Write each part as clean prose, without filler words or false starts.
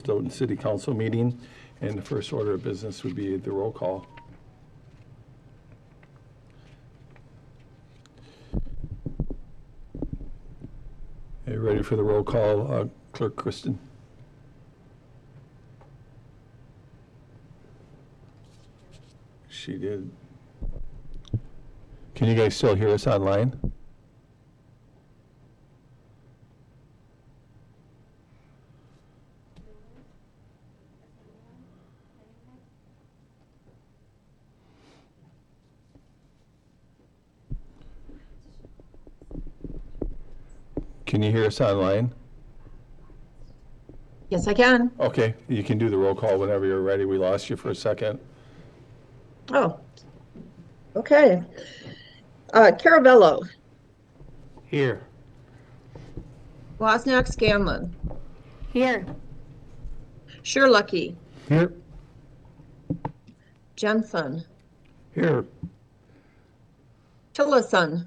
Stoughton City Council meeting, and the first order of business would be the roll call. Are you ready for the roll call, Clerk Kristen? She did. Can you guys still hear us online? Can you hear us online? Yes, I can. Okay, you can do the roll call whenever you're ready. We lost you for a second. Oh, okay. Caravello, Here. Wozniak Scanlon, Here. Sherlucky, Here. Jensen, Here. Tillison,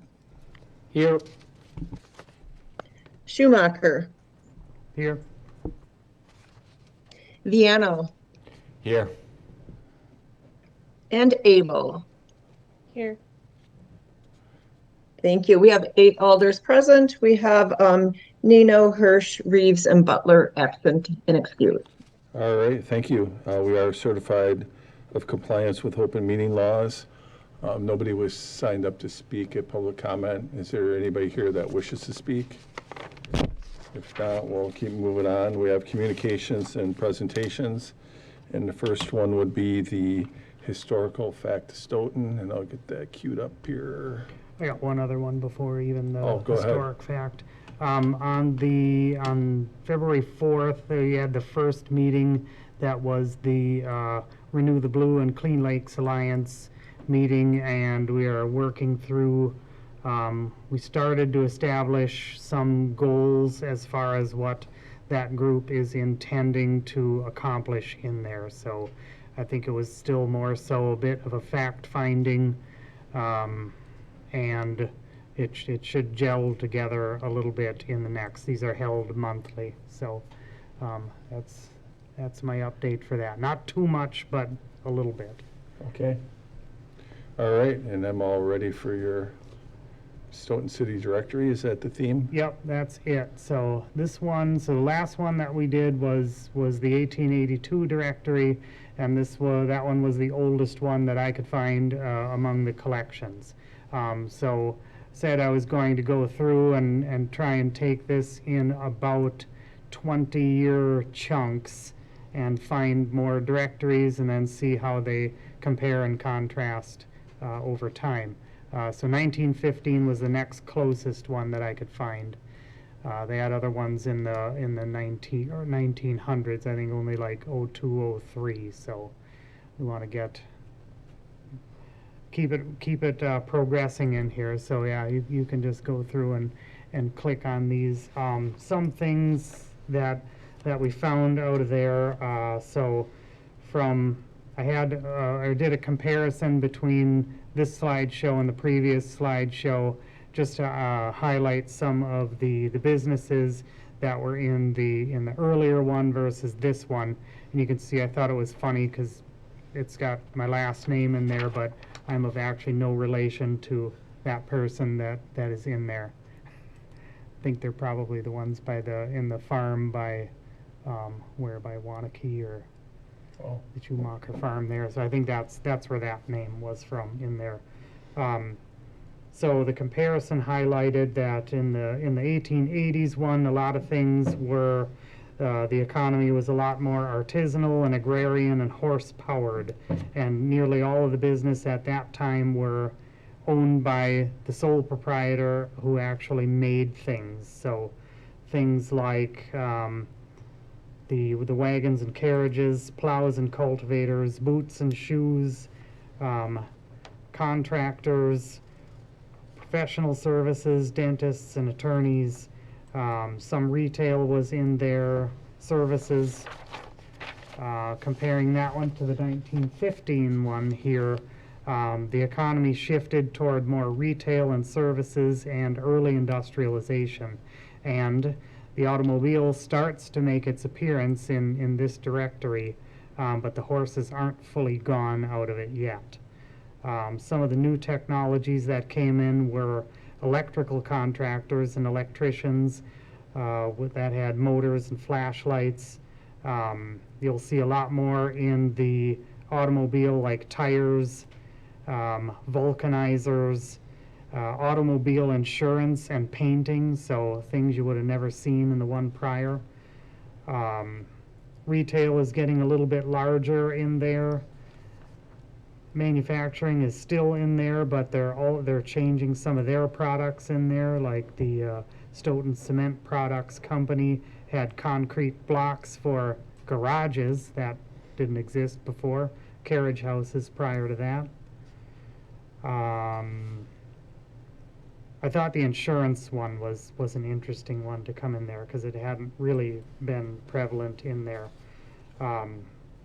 Here. Schumacher, Here. Viano, Here. and Abel. Here. Thank you. We have 8 alders present. We have Nino, Hirsch, Reeves, and Butler absent and excused. All right, thank you. We are certified of compliance with open meeting laws. Nobody was signed up to speak at public comment. Is there anybody here that wishes to speak? If not, we'll keep moving on. We have communications and presentations. And the first one would be the historical fact of Stoughton, and I'll get that queued up here. I got one other one before even the Go ahead. historic fact. On February 4th, we had the first meeting that was the Renew the Blue and Clean Lakes Alliance meeting, and we are working through. We started to establish some goals as far as what that group is intending to accomplish in there. So I think it was still more so a bit of a fact-finding, and it should gel together a little bit in the next. These are held monthly, so that's my update for that. Not too much, but a little bit. Okay. All right, and I'm all ready for your Stoughton City Directory. Is that the theme? Yep, that's it. So this one, so the last one that we did was the 1882 directory, and that one was the oldest one that I could find among the collections. So said I was going to go through and try and take this in about 20-year chunks and find more directories and then see how they compare and contrast over time. So 1915 was the next closest one that I could find. They had other ones in the 1900s. I think only like 02, 03. So we want to keep it progressing in here. So yeah, you can just go through and click on these. Some things that we found out of there. So I did a comparison between this slideshow and the previous slideshow, just to highlight some of the businesses that were in the earlier one versus this one. And you can see I thought it was funny because it's got my last name in there, but I'm of actually no relation to that person that is in there. I think they're probably the ones in the farm by by Wanakee or the Schumacher farm there. So I think that's where that name was from in there. So the comparison highlighted that in the 1880s one, a lot of things were, the economy was a lot more artisanal and agrarian and horse-powered, and nearly all of the business at that time were owned by the sole proprietor who actually made things. So things like the wagons and carriages, plows and cultivators, boots and shoes, contractors, professional services, dentists and attorneys. Some retail was in their services. Comparing that one to the 1915 one here, the economy shifted toward more retail and services and early industrialization. And The automobile starts to make its appearance in this directory, but the horses aren't fully gone out of it yet. Some of the new technologies that came in were electrical contractors and electricians that had motors and flashlights. You'll see a lot more in the automobile, like tires, vulcanizers, automobile insurance and painting, so things you would have never seen in the one prior. Retail is getting a little bit larger in there. Manufacturing is still in there, but they're changing some of their products in there, like the Stoughton Cement Products Company had concrete blocks for garages that didn't exist before, carriage houses prior to that. I thought the insurance one was an interesting one to come in there because it hadn't really been prevalent in there.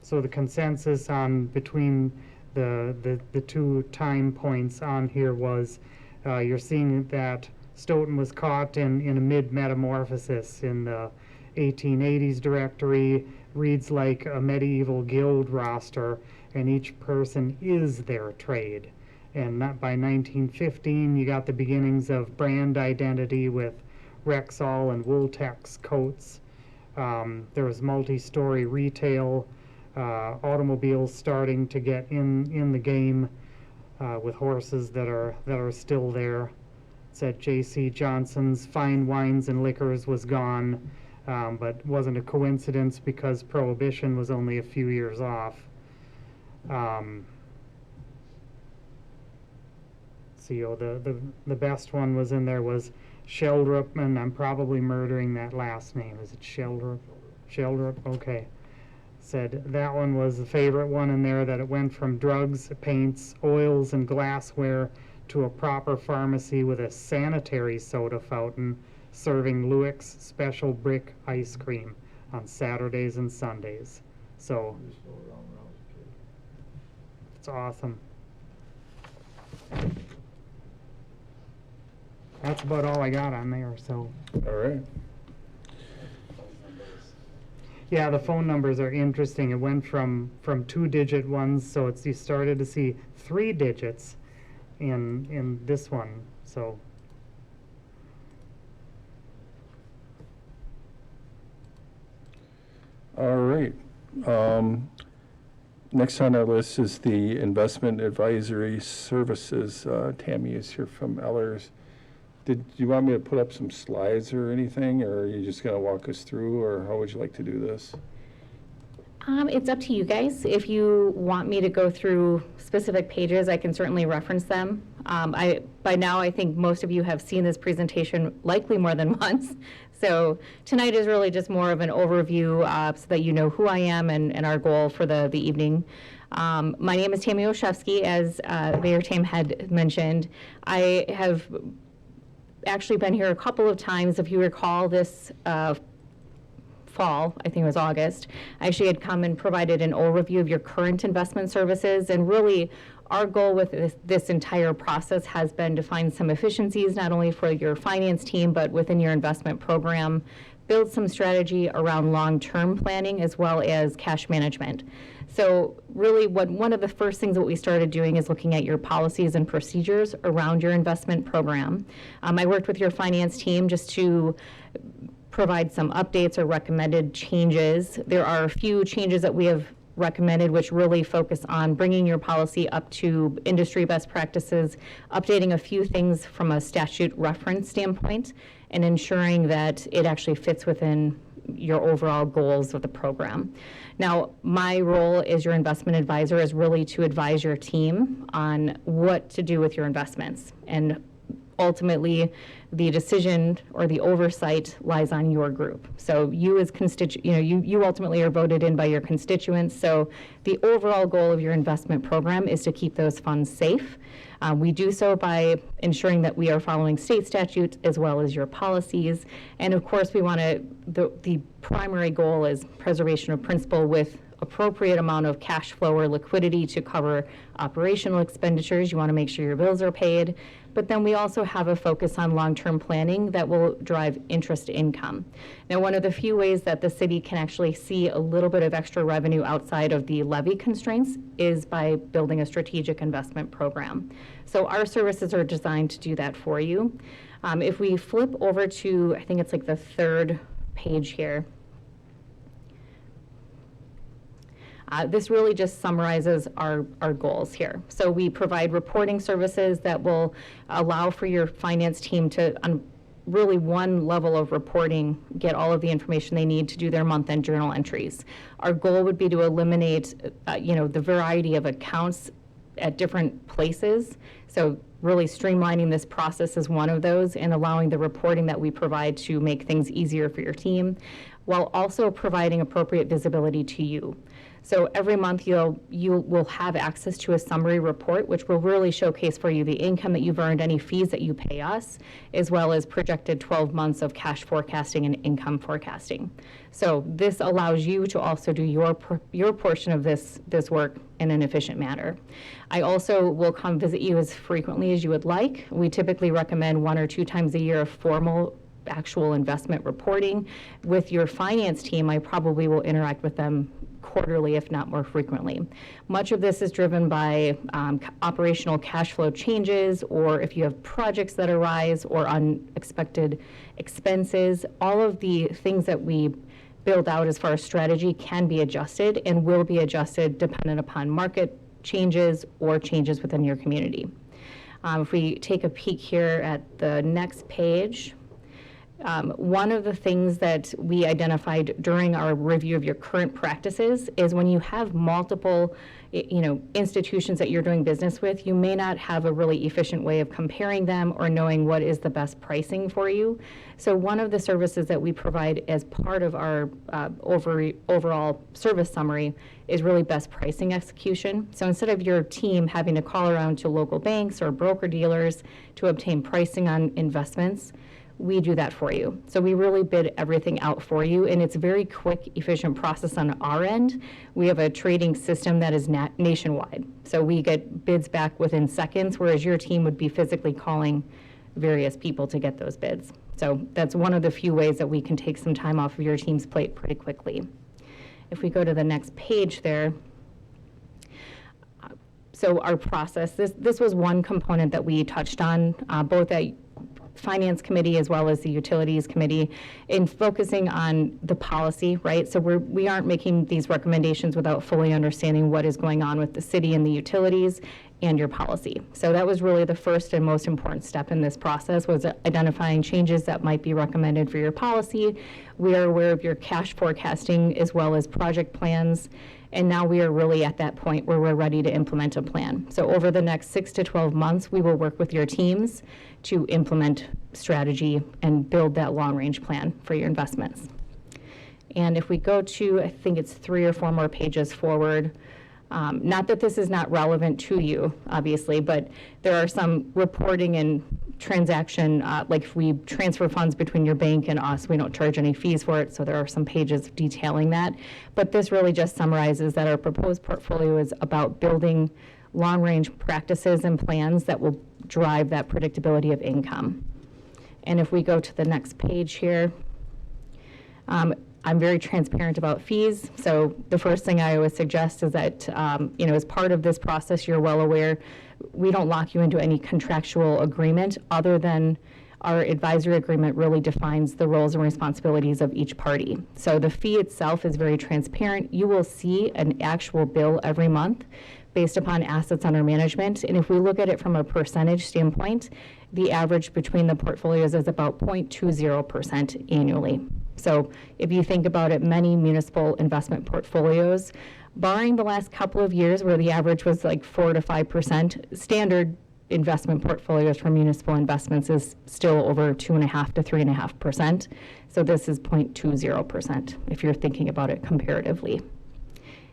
So the consensus on between the two time points on here was you're seeing that Stoughton was caught in a mid-metamorphosis in the 1880s directory, reads like a medieval guild roster, and each person is their trade. And by 1915, you got the beginnings of brand identity with Rexall and Wooltex coats. There was multi-story retail, automobiles starting to get in the game with horses that are still there. Said J.C. Johnson's Fine Wines and Liquors was gone, but wasn't a coincidence because Prohibition was only a few years off. The best one was in there was Sheldrup, and I'm probably murdering that last name. Is it Sheldrup? Sheldrup, okay. Said that one was the favorite one in there, that it went from drugs, paints, oils, and glassware to a proper pharmacy with a sanitary soda fountain serving Louis special brick ice cream on Saturdays and Sundays. So it's awesome. That's about all I got on there, so. All right. Yeah, the phone numbers are interesting. It went from 2-digit ones, so you started to see 3 digits in this one, so. All right. Next on our list is the Investment Advisory Services. Tammy is here from Ellers. Did you want me to put up some slides or anything, or are you just going to walk us through, or how would you like to do this? It's up to you guys. If you want me to go through specific pages, I can certainly reference them. By now, I think most of you have seen this presentation likely more than once. So tonight is really just more of an overview so that you know who I am and our goal for the evening. My name is Tammy Olszewski, as Mayor Tam had mentioned. I have actually been here a couple of times. If you recall, this fall, I think it was August, I actually had come and provided an overview of your current investment services. And really, our goal with this entire process has been to find some efficiencies, not only for your finance team, but within your investment program, build some strategy around long-term planning as well as cash management. So really one of the first things that we started doing is looking at your policies and procedures around your investment program. I worked with your finance team just to provide some updates or recommended changes. There are a few changes that we have recommended which really focus on bringing your policy up to industry best practices, updating a few things from a statute reference standpoint, and ensuring that it actually fits within your overall goals of the program. Now, my role as your investment advisor is really to advise your team on what to do with your investments. And ultimately, the decision or the oversight lies on your group. So you as you ultimately are voted in by your constituents. So the overall goal of your investment program is to keep those funds safe. We do so by ensuring that we are following state statutes as well as your policies. And of course, we want to, the primary goal is preservation of principal with appropriate amount of cash flow or liquidity to cover operational expenditures. You want to make sure your bills are paid. But then we also have a focus on long-term planning that will drive interest income. Now, one of the few ways that the city can actually see a little bit of extra revenue outside of the levy constraints is by building a strategic investment program. So our services are designed to do that for you. If we flip over to, I think it's like the third page here. This really just summarizes our goals here. So we provide reporting services that will allow for your finance team to, on really one level of reporting, get all of the information they need to do their month-end journal entries. Our goal would be to eliminate, the variety of accounts at different places. So really streamlining this process is one of those, and allowing the reporting that we provide to make things easier for your team, while also providing appropriate visibility to you. So every month you will have access to a summary report, which will really showcase for you the income that you've earned, any fees that you pay us, as well as projected 12 months of cash forecasting and income forecasting. So this allows you to also do your portion of this work in an efficient manner. I also will come visit you as frequently as you would like. We typically recommend 1 or 2 times a year of formal actual investment reporting. With your finance team, I probably will interact with them quarterly, if not more frequently. Much of this is driven by operational cash flow changes, or if you have projects that arise or unexpected expenses. All of the things that we build out as far as strategy can be adjusted and will be adjusted dependent upon market changes or changes within your community. If we take a peek here at the next page, one of the things that we identified during our review of your current practices is when you have multiple institutions that you're doing business with, you may not have a really efficient way of comparing them or knowing what is the best pricing for you. So one of the services that we provide as part of our overall service summary is really best pricing execution. So instead of your team having to call around to local banks or broker dealers to obtain pricing on investments, we do that for you. So we really bid everything out for you, and it's a very quick, efficient process on our end. We have a trading system that is nationwide. So we get bids back within seconds, whereas your team would be physically calling various people to get those bids. So that's one of the few ways that we can take some time off of your team's plate pretty quickly. If we go to the next page there, so our process, this was one component that we touched on, both at Finance Committee as well as the Utilities Committee, in focusing on the policy, right? So we aren't making these recommendations without fully understanding what is going on with the city and the utilities and your policy. So that was really the first and most important step in this process, was identifying changes that might be recommended for your policy. We are aware of your cash forecasting as well as project plans. And now we are really at that point where we're ready to implement a plan. So over the next 6 to 12 months, we will work with your teams to implement strategy and build that long-range plan for your investments. And if we go to, I think it's 3 or 4 more pages forward, not that this is not relevant to you, obviously, but there are some reporting and transaction, like if we transfer funds between your bank and us, we don't charge any fees for it, so there are some pages detailing that. But this really just summarizes that our proposed portfolio is about building long-range practices and plans that will drive that predictability of income. And if we go to the next page here, I'm very transparent about fees. So the first thing I always suggest is that, as part of this process, you're well aware, we don't lock you into any contractual agreement other than our advisory agreement really defines the roles and responsibilities of each party. So the fee itself is very transparent. You will see an actual bill every month based upon assets under management. And if we look at it from a percentage standpoint, the average between the portfolios is about 0.20% annually. So if you think about it, many municipal investment portfolios, barring the last couple of years where the average was like 4 to 5%, standard investment portfolios for municipal investments is still over 2.5 to 3.5%. So this is 0.20% if you're thinking about it comparatively.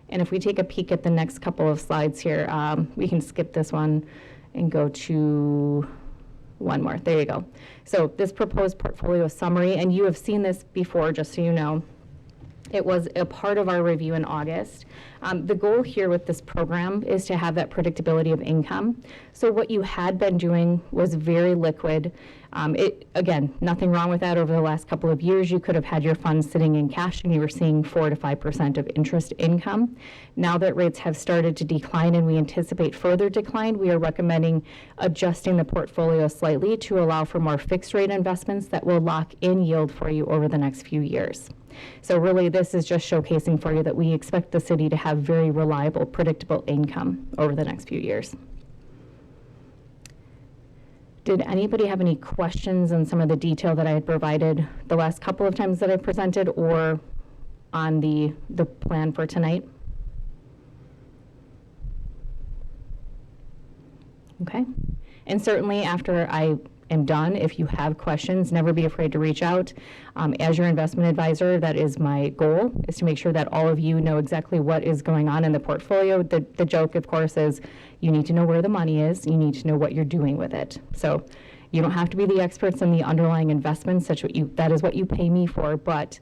And if we take a peek at the next couple of slides here, we can skip this one and go to one more. There you go. So this proposed portfolio summary, and you have seen this before, just so you know. It was a part of our review in August. The goal here with this program is to have that predictability of income. So what you had been doing was very liquid. Again, nothing wrong with that. Over the last couple of years, you could have had your funds sitting in cash and you were seeing 4 to 5% of interest income. Now that rates have started to decline and we anticipate further decline, we are recommending adjusting the portfolio slightly to allow for more fixed rate investments that will lock in yield for you over the next few years. So really, this is just showcasing for you that we expect the city to have very reliable, predictable income over the next few years. Did anybody have any questions on some of the detail that I had provided the last couple of times that I presented, or on the plan for tonight? Okay. And certainly after I am done, if you have questions, never be afraid to reach out. As your investment advisor, that is my goal, is to make sure that all of you know exactly what is going on in the portfolio. The joke, of course, is you need to know where the money is. You need to know what you're doing with it. So you don't have to be the experts in the underlying investments. That is what you pay me for, but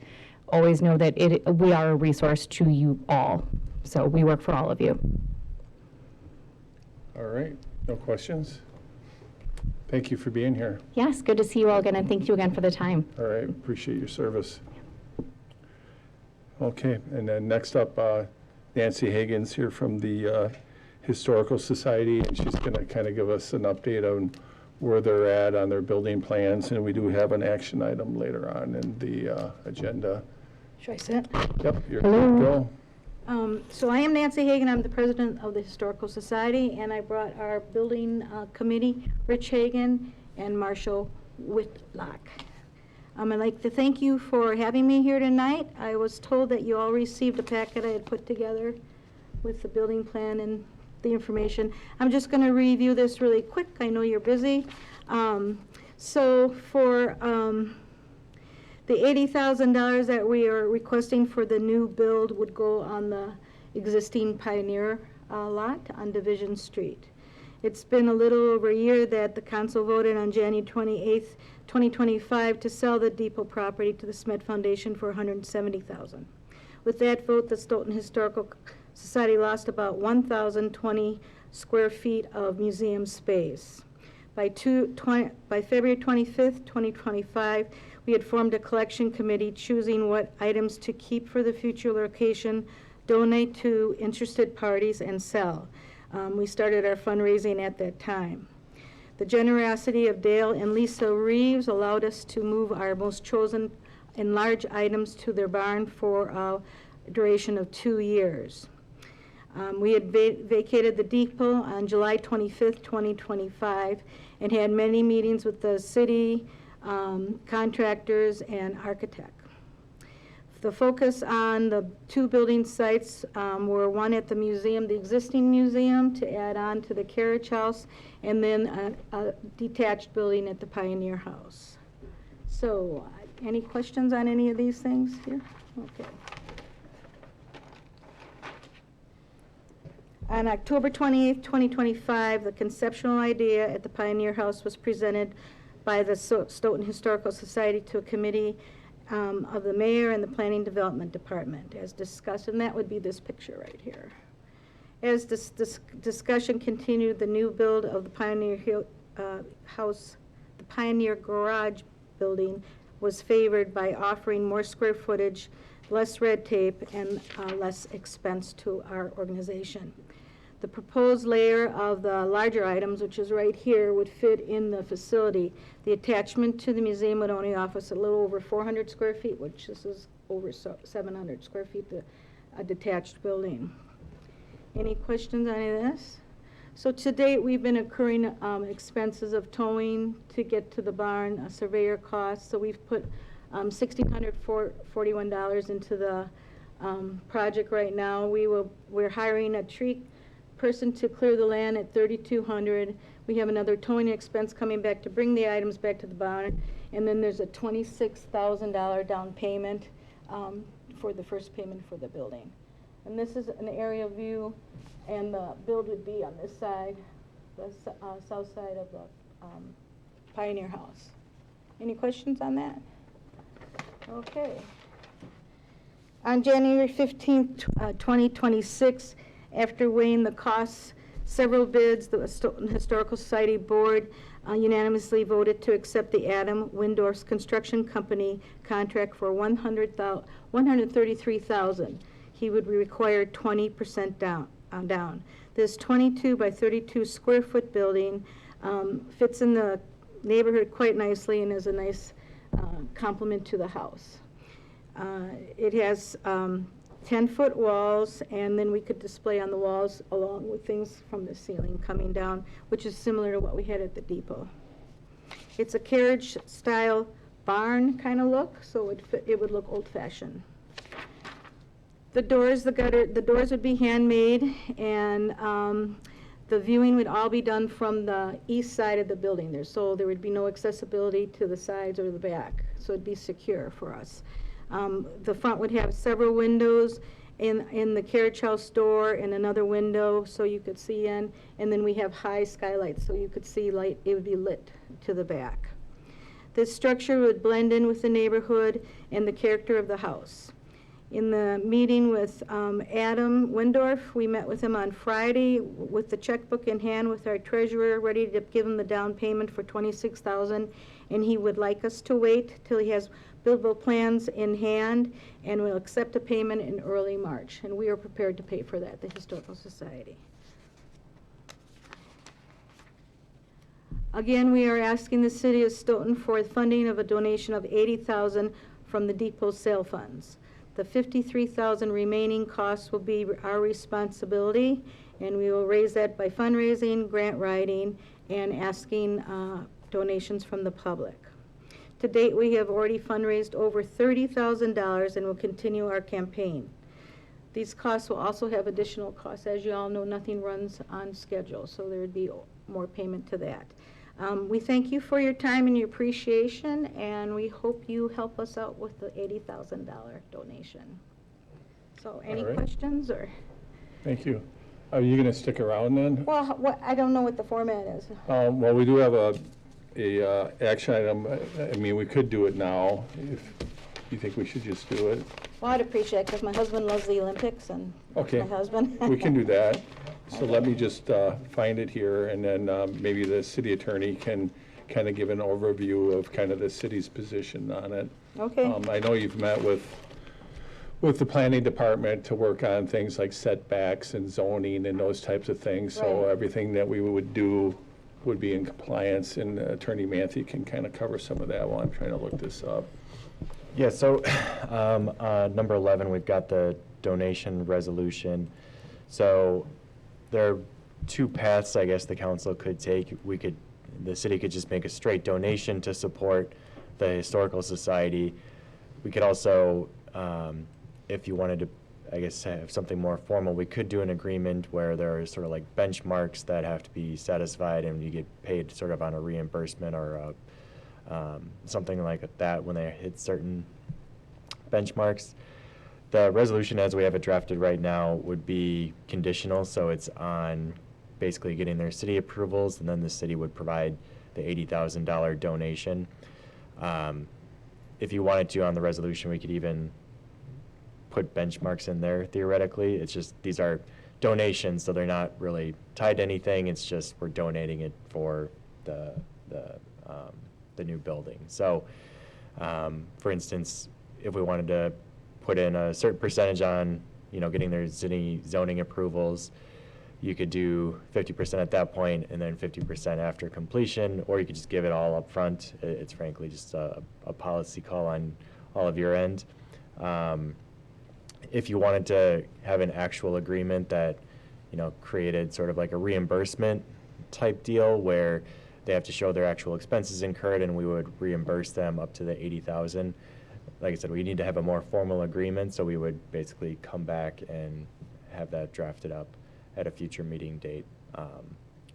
always know that we are a resource to you all. So we work for all of you. All right, no questions? Thank you for being here. Yes, good to see you all again, and thank you again for the time. All right, appreciate your service. Okay, and then next up, Nancy Hagan's here from the Historical Society, and she's going to kind of give us an update on where they're at on their building plans, and we do have an action item later on in the agenda. Should I sit? Yep, you're good to go. So I am Nancy Hagan. I'm the president of the Historical Society, and I brought our building committee, Rich Hagan and Marshall Whitlock. I'd like to thank you for having me here tonight. I was told that you all received a packet I had put together with the building plan and the information. I'm just going to review this really quick. I know you're busy. So for the $80,000 that we are requesting for the new build would go on the existing Pioneer lot on Division Street. It's been a little over a year that the council voted on January 28th, 2025 to sell the depot property to the Smet Foundation for $170,000. With that vote, the Stoughton Historical Society lost about 1,020 square feet of museum space. By February 25th, 2025, we had formed a collection committee choosing what items to keep for the future location, donate to interested parties, and sell. We started our fundraising at that time. The generosity of Dale and Lisa Reeves allowed us to move our most chosen and large items to their barn for a duration of 2 years. We had vacated the depot on July 25th, 2025, and had many meetings with the city, contractors, and architect. The focus on the 2 building sites were one at the museum, the existing museum, to add on to the carriage house, and then a detached building at the Pioneer House. So, any questions on any of these things here? Okay. On October 28th, 2025, the conceptual idea at the Pioneer House was presented by the Stoughton Historical Society to a committee of the mayor and the Planning Development Department, as discussed, and that would be this picture right here. As this discussion continued, the new build of the Pioneer House, the Pioneer Garage building, was favored by offering more square footage, less red tape, and less expense to our organization. The proposed layer of the larger items, which is right here, would fit in the facility. The attachment to the museum would only offer us a little over 400 square feet, which this is over 700 square feet, a detached building. Any questions on any of this? So to date, we've been incurring expenses of towing to get to the barn, surveyor costs. So we've put $1,641 into the project right now. We're hiring a tree person to clear the land at $3,200. We have another towing expense coming back to bring the items back to the barn, and then there's a $26,000 down payment for the first payment for the building. And this is an aerial view, and the build would be on this side, the south side of the Pioneer House. Any questions on that? Okay. On January 15th, 2026, after weighing the costs, several bids, the Stoughton Historical Society Board unanimously voted to accept the Adam Windorf's Construction Company contract for $133,000. He would require 20% down. This 22 by 32 square foot building fits in the neighborhood quite nicely and is a nice complement to the house. It has 10-foot walls, and then we could display on the walls along with things from the ceiling coming down, which is similar to what we had at the depot. It's a carriage-style barn kind of look, so it would look old-fashioned. The doors would be handmade, and the viewing would all be done from the east side of the building there, so there would be no accessibility to the sides or the back, so it'd be secure for us. The front would have several windows in the carriage house door and another window so you could see in, and then we have high skylights so you could see light, it would be lit to the back. This structure would blend in with the neighborhood and the character of the house. In the meeting with Adam Windorf, we met with him on Friday with the checkbook in hand with our treasurer ready to give him the down payment for $26,000, and he would like us to wait till he has buildable plans in hand, and we'll accept a payment in early March, and we are prepared to pay for that, the Historical Society. Again, we are asking the city of Stoughton for funding of a donation of $80,000 from the depot sale funds. The $53,000 remaining costs will be our responsibility, and we will raise that by fundraising, grant writing, and asking donations from the public. To date, we have already fundraised over $30,000 and will continue our campaign. These costs will also have additional costs. As you all know, nothing runs on schedule, so there would be more payment to that. We thank you for your time and your appreciation, and we hope you help us out with the $80,000 donation. So any All right. questions or? Thank you. Are you going to stick around then? Well, I don't know what the format is. Well, we do have a action item. I mean, we could do it now if you think we should just do it. Well, I'd appreciate it because my husband loves the Olympics and Okay. my husband. We can do that. So let me just find it here, and then maybe the city attorney can kind of give an overview of kind of the city's position on it. Okay. I know you've met with the planning department to work on things like setbacks and zoning and those types of things. So Right. everything that we would do would be in compliance, and Attorney Manthe can kind of cover some of that while I'm trying to look this up. Yeah, so number 11, we've got the donation resolution. So there are two paths I guess the council could take. The city could just make a straight donation to support the Historical Society. We could also, if you wanted to, I guess, have something more formal, we could do an agreement where there are sort of like benchmarks that have to be satisfied, and you get paid sort of on a reimbursement or something like that when they hit certain benchmarks. The resolution as we have it drafted right now would be conditional, so it's on basically getting their city approvals, and then the city would provide the $80,000 donation. If you wanted to, on the resolution, we could even put benchmarks in there theoretically. It's just, these are donations, so they're not really tied to anything. It's just we're donating it for the new building. So, for instance, if we wanted to put in a certain percentage on, getting their city zoning approvals, you could do 50% at that point and then 50% after completion, or you could just give it all up front. It's frankly just a policy call on all of your end. If you wanted to have an actual agreement that, created sort of like a reimbursement type deal where they have to show their actual expenses incurred and we would reimburse them up to the $80,000. Like I said, we need to have a more formal agreement, so we would basically come back and have that drafted up at a future meeting date.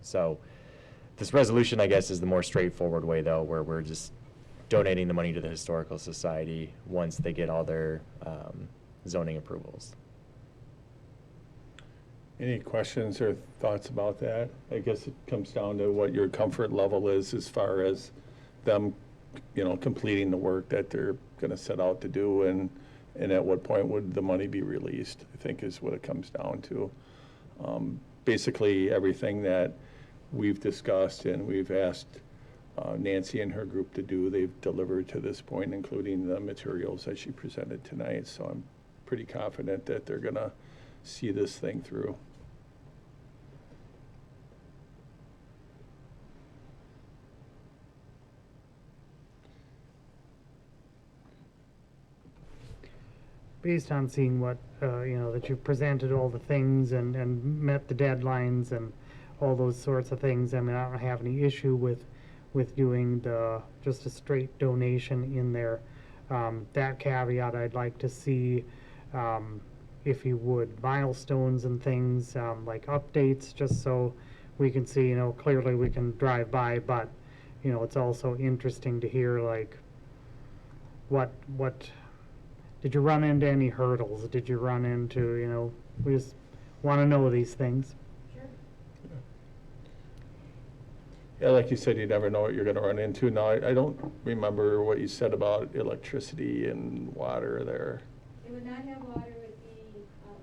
So this resolution, I guess, is the more straightforward way, though, where we're just donating the money to the Historical Society once they get all their zoning approvals. Any questions or thoughts about that? I guess it comes down to what your comfort level is as far as them, completing the work that they're going to set out to do, and and at what point would the money be released, I think is what it comes down to. Basically, everything that we've discussed and we've asked Nancy and her group to do, they've delivered to this point, including the materials that she presented tonight. So I'm pretty confident that they're gonna see this thing through. Based on seeing what, that you've presented all the things and met the deadlines and all those sorts of things, I mean, I don't have any issue with doing just a straight donation in there. That caveat, I'd like to see, if you would, milestones and things, like updates, just so we can see, clearly we can drive by, but, it's also interesting to hear, like, what did you run into any hurdles? Did you run into, we just want to know these things. Yeah, like you said, you never know what you're gonna run into. Now, I don't remember what you said about electricity and water there. It would not have water,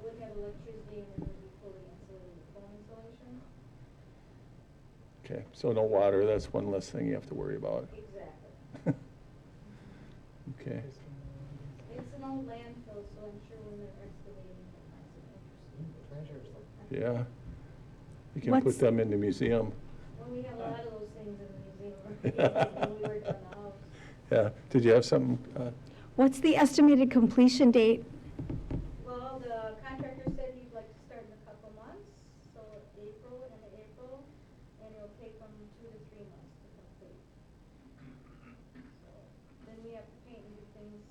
would have electricity, and it would be fully insulated with foam insulation. Okay, so no water, that's one less thing you have to worry about. Exactly. Okay, It's an old landfill, so I'm sure when they're excavating, they'll find some interesting. yeah. You can What's- put them in the museum. Well, we have a lot of those things in the museum when we worked on the house. Yeah, did you have something? What's the estimated completion date? Well, the contractor said he'd like to start in a couple months, so April, and it'll take them 2 to 3 months to complete. So, then we have to paint and do things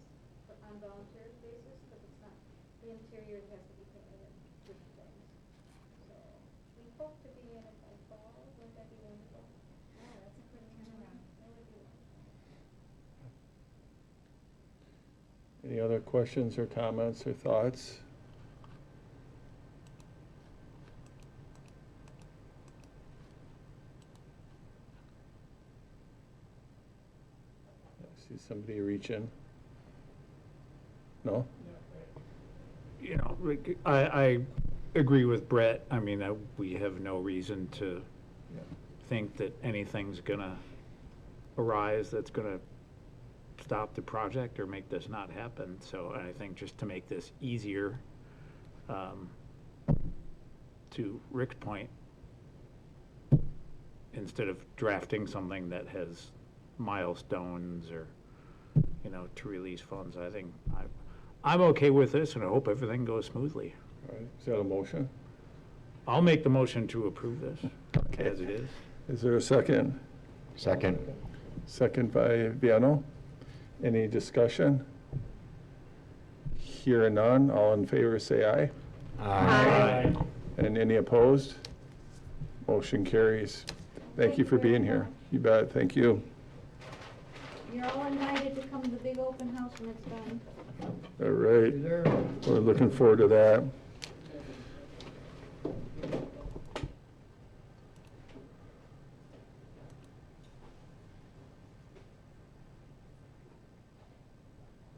on volunteer basis, because it's not, the interior has to be painted and different things. So, we hope to be in it by fall, wouldn't that be wonderful? Yeah, that's a quick turnaround. That would be wonderful. Any other questions or comments or thoughts? I see somebody reaching. No? Rick, I agree with Brett. I mean, we have no reason to think that anything's gonna arise that's gonna stop the project or make this not happen. So I think just to make this easier, to Rick's point, instead of drafting something that has milestones or, to release funds, I think I'm okay with this, and I hope everything goes smoothly. All right, is that a motion? I'll make the motion to approve this Okay. as it is. Is there a second? Second. Second by Viano. Any discussion? Hearing none, all in favor say aye. Aye. And any opposed? Motion carries. Thank you for being here. You bet, thank you. You're all invited to come to the big open house when it's done. All right, we're looking forward to that.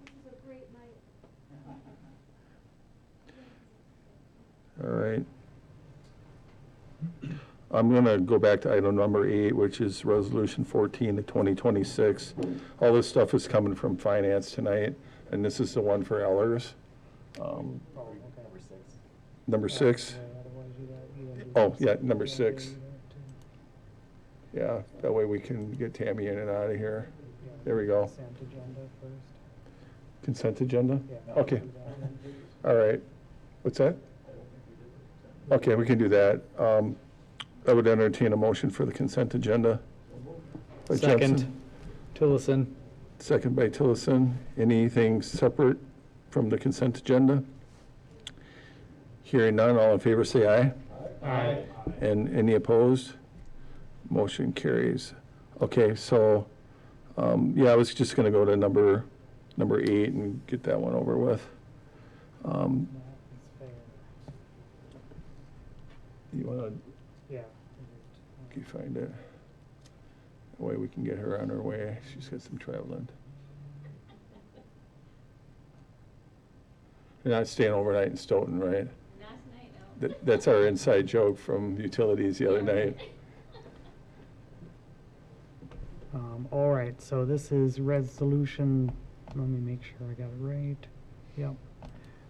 This is a great night. All right. I'm going to go back to item number 8, which is Resolution 14 of 2026. All this stuff is coming from finance tonight, and this is the one for Ellers. Number 6. Oh, yeah, number 6. Yeah, that way we can get Tammy in and out of here. There we go. Consent agenda first. Consent agenda? Yeah. Okay. All right. What's that? Okay, we can do that. I would entertain a motion for the consent agenda. By Johnson. Second, Tillison. Second by Tillison. Anything separate from the consent agenda? Hearing none, all in favor say aye. Aye. And any opposed? Motion carries. Okay, so, yeah, I was just gonna go to number 8 and get that one over with. That's fair. You wanna, Yeah. can you find it? That way we can get her on her way. She's got some traveling. You're not staying overnight in Stoughton, right? Not tonight, no. That's our inside joke from utilities the other night. All right, so this is resolution, let me make sure I got it right. Yep.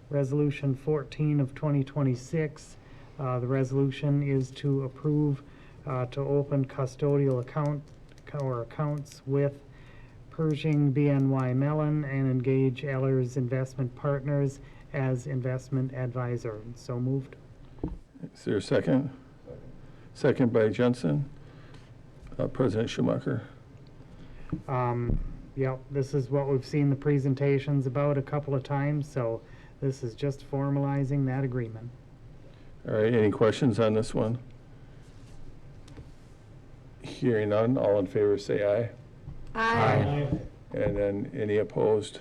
Resolution 14 of 2026. The resolution is to approve to open custodial accounts with Pershing BNY Mellon and engage Ellers Investment Partners as investment advisor. So moved. Is there a second? Second by Jensen. President Schumacher. Yep, this is what we've seen the presentations about a couple of times, so this is just formalizing that agreement. All right, any questions on this one? Hearing none, all in favor say aye. Aye. And then any opposed?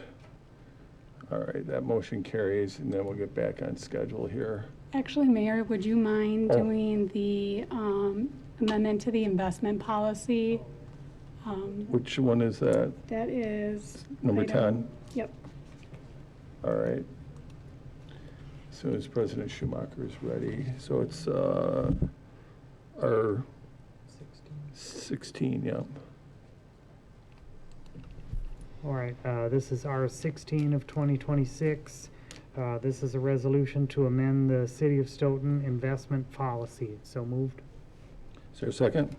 All right, that motion carries, and then we'll get back on schedule here. Actually, Mayor, would you mind Oh. doing the amendment to the investment policy? Which one is that? That is. Number item- 10? Yep. All right. As soon as President Schumacher is ready. So it's our 16, yeah. All right, this is R 16 of 2026. This is a resolution to amend the City of Stoughton investment policy. So moved. Is there a second?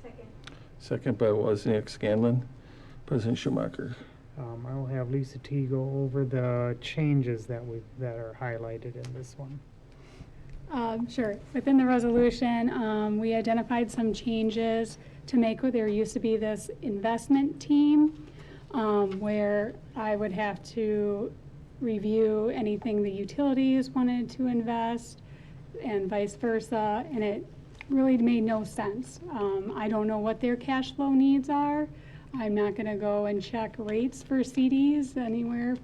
Second. Second by Wozniak Scanlon. President Schumacher. I'll have Lisa T go over the changes that are highlighted in this one. Sure. Within the resolution, we identified some changes to make where there used to be this investment team, where I would have to review anything the utilities wanted to invest and vice versa, and it really made no sense. I don't know what their cash flow needs are. I'm not going to go and check rates for CDs anywhere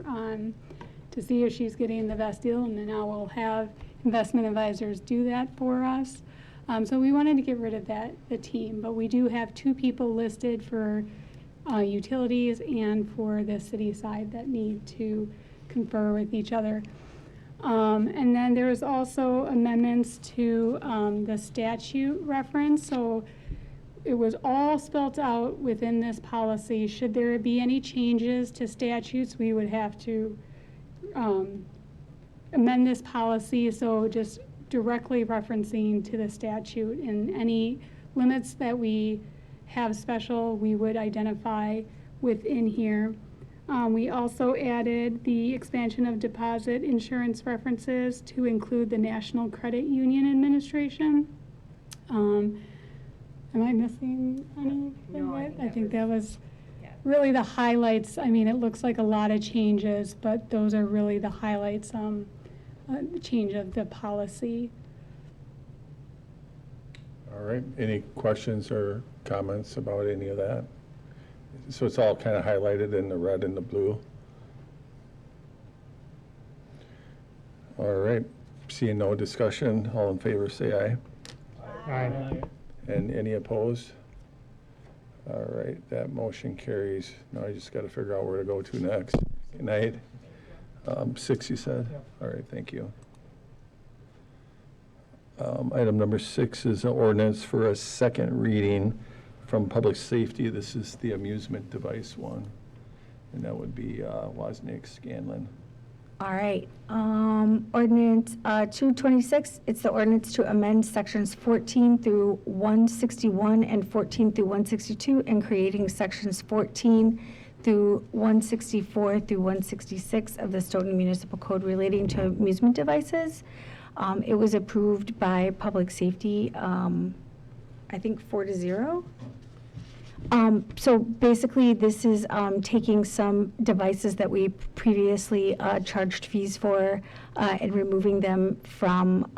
to see if she's getting the best deal, and then I will have investment advisors do that for us. So we wanted to get rid of the team, but we do have 2 people listed for utilities and for the city side that need to confer with each other. And then there was also amendments to the statute reference. So it was all spelt out within this policy. Should there be any changes to statutes, we would have to amend this policy. So just directly referencing to the statute, and any limits that we have special, we would identify within here. We also added the expansion of deposit insurance references to include the National Credit Union Administration. Am I missing anything? No, I think that was really the highlights. I mean, it looks like a lot of changes, but those are really the highlights, the change of the policy. All right, any questions or comments about any of that? So it's all kind of highlighted in the red and the blue. All right, seeing no discussion, all in favor say aye. Aye. And any opposed? All right, that motion carries. Now I just got to figure out where to go to next. Good night. 6, you said? All right, thank you. Item number 6 is an ordinance for a second reading from Public Safety. This is the amusement device one, and that would be Wozniak Scanlon. All right, ordinance 226, it's the ordinance to amend sections 14 through 161 and 14 through 162, and creating sections 14 through 164 through 166 of the Stoughton Municipal Code relating to amusement devices. It was approved by Public Safety, I think 4-0. So basically, this is taking some devices that we previously charged fees for and removing them from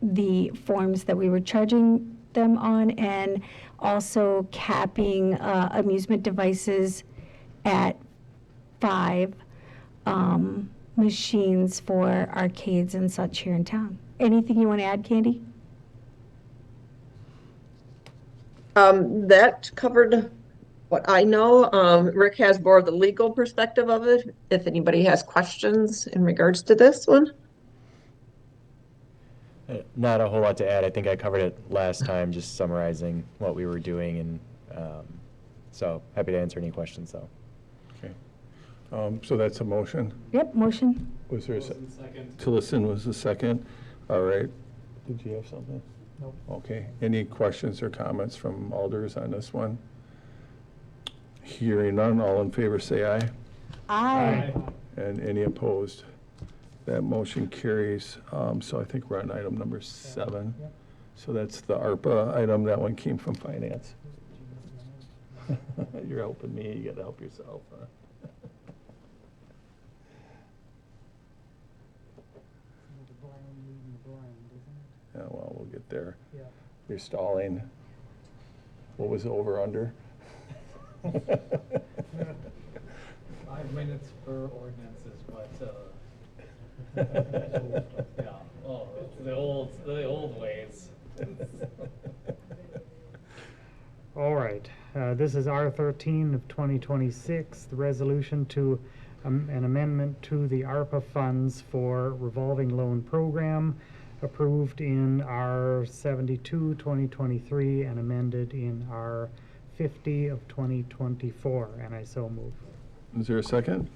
the forms that we were charging them on, and also capping amusement devices at 5 machines for arcades and such here in town. Anything you want to add, Candy? That covered what I know. Rick has more of the legal perspective of it, if anybody has questions in regards to this one. Not a whole lot to add. I think I covered it last time, just summarizing what we were doing, and so happy to answer any questions, though. Okay. So that's a motion. Yep, motion. Was there a second? Tillerson was the second. All right. Did you have something? Nope. Okay. Any questions or comments from alders on this one? Hearing none, all in favor say aye. Aye. And any opposed? That motion carries. So I think we're on item number 7. Yep. So that's the ARPA item. That one came from finance. You're helping me. You got to help yourself. Huh? Yeah, well, we'll get there. Yeah. You're stalling. What was over under? 5 minutes per ordinances, but, yeah, oh, the old ways. All right, this is R13 of 2026, the resolution to an amendment to the ARPA funds for revolving loan program approved in R72 2023 and amended in R50 of 2024, and I so move. Is there a second?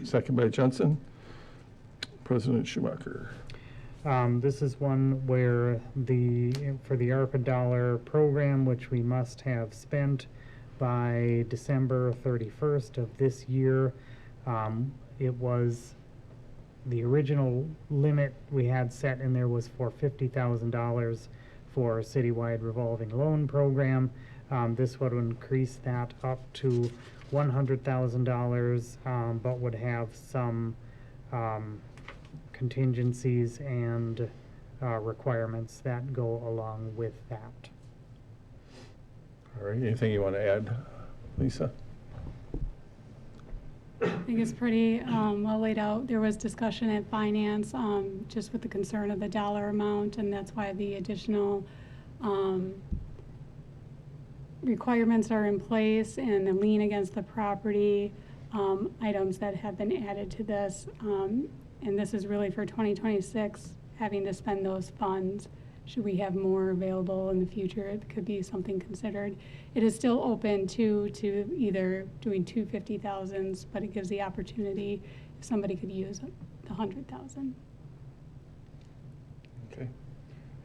Second by Johnson. President Schumacher. This is one where for the ARPA dollar program, which we must have spent by December 31st of this year, it was, the original limit we had set in there was for $50,000 for a citywide revolving loan program. This would increase that up to $100,000, but would have some contingencies and requirements that go along with that. All right, anything you want to add, Lisa? I think it's pretty well laid out. There was discussion at finance just with the concern of the dollar amount, and that's why the additional requirements are in place and the lien against the property items that have been added to this. And this is really for 2026, having to spend those funds. Should we have more available in the future, it could be something considered. It is still open to either doing 250,000s, but it gives the opportunity if somebody could use the 100,000. Okay.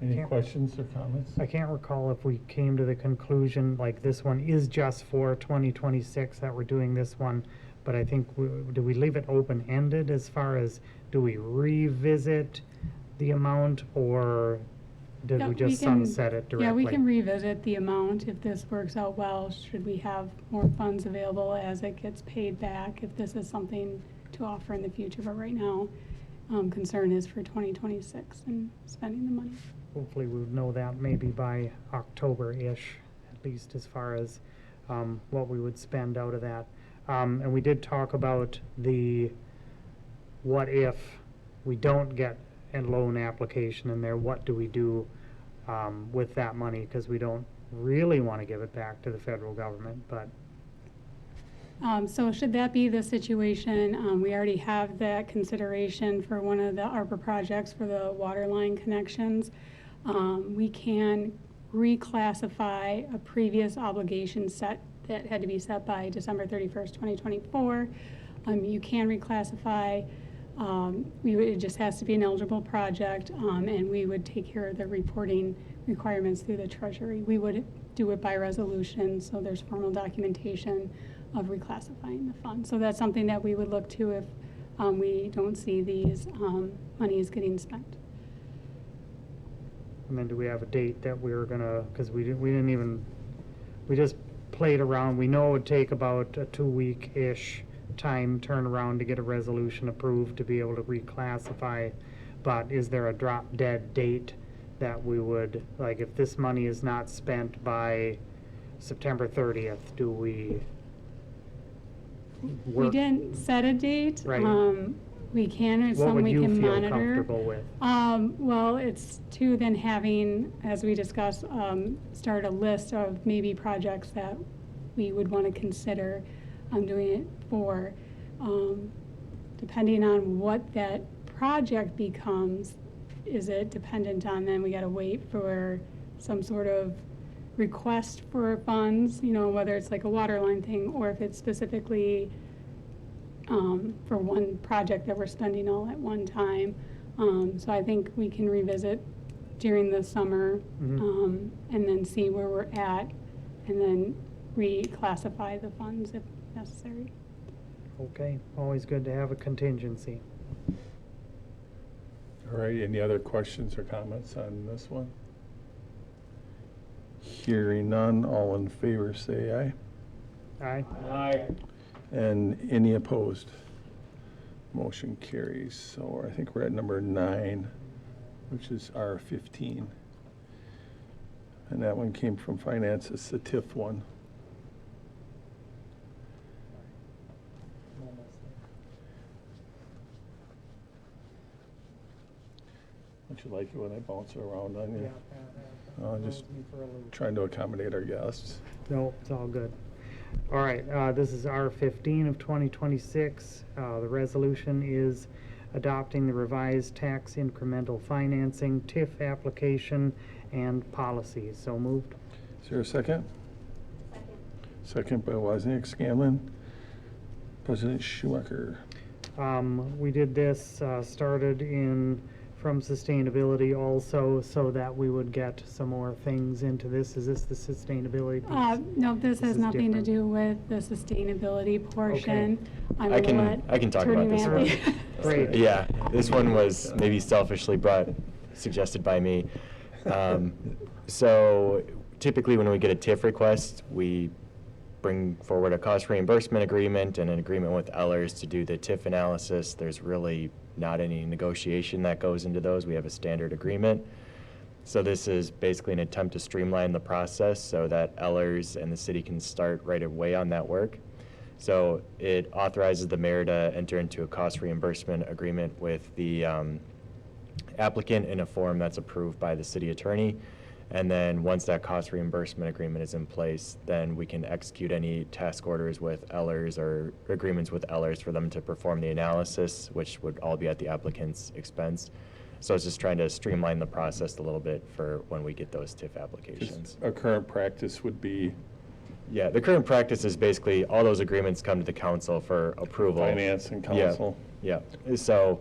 Any questions or comments? I can't recall if we came to the conclusion, like this one is just for 2026, that we're doing this one, but I think, do we leave it open-ended as far as, do we revisit the amount, or did Yeah, we just can- sunset it directly? Yeah, we can revisit the amount if this works out well. Should we have more funds available as it gets paid back, if this is something to offer in the future, but right now, concern is for 2026 and spending the money. Hopefully we would know that maybe by October-ish, at least as far as what we would spend out of that. And we did talk about the, what if we don't get a loan application in there, what do we do with that money? Because we don't really want to give it back to the federal government, but. So should that be the situation, we already have that consideration for one of the ARPA projects for the water line connections. We can reclassify a previous obligation set that had to be set by December 31st, 2024. You can reclassify, it just has to be an eligible project, and we would take care of the reporting requirements through the Treasury. We would do it by resolution, so there's formal documentation of reclassifying the fund. So that's something that we would look to if we don't see these monies getting spent. And then do we have a date that we were gonna, because we didn't even, we just played around. We know it would take about a 2-week-ish time turnaround to get a resolution approved to be able to reclassify. But is there a drop dead date that we would, like if this money is not spent by September 30th, do we We work? didn't set a date. Right. we can, it's What something would we you can feel monitor. comfortable with? Well, it's to then having, as we discussed, start a list of maybe projects that we would want to consider doing it for. Depending on what that project becomes, is it dependent on then we got to wait for some sort of request for funds, you know, whether it's like a water line thing or if it's specifically for one project that we're spending all at one time. So I think we can revisit during the summer and then see where we're at and then reclassify the funds if necessary. Okay, always good to have a contingency. All right, any other questions or comments on this one? Hearing none, all in favor say aye. Aye. Aye. And any opposed? Motion carries. So I think we're at number 9, which is R15. And that one came from finance, it's the TIF one. Don't you like it when I bounce around on you? Just trying to accommodate our guests. No, it's all good. All right, this is R15 of 2026. The resolution is adopting the revised tax incremental financing TIF application and policies. So moved. Is there a second? Second by Wozniak, Scanlon. President Schumacher. We did this, started from sustainability also, so that we would get some more things into this. Is this the sustainability piece? No, this has is nothing to different. do with the sustainability portion. I'm I gonna let can talk Attorney about this Manley- one. Great. Yeah, this one was maybe selfishly suggested by me. So typically when we get a TIF request, we bring forward a cost reimbursement agreement and an agreement with Ellers to do the TIF analysis. There's really not any negotiation that goes into those. We have a standard agreement. So this is basically an attempt to streamline the process so that Ellers and the city can start right away on that work. So it authorizes the mayor to enter into a cost reimbursement agreement with the applicant in a form that's approved by the city attorney. And then once that cost reimbursement agreement is in place, then we can execute any task orders with Ellers or agreements with Ellers for them to perform the analysis, which would all be at the applicant's expense. So it's just trying to streamline the process a little bit for when we get those TIF applications. Our current practice would be Yeah, the current practice is basically all those agreements come to the council for approval. finance and council. Yeah, so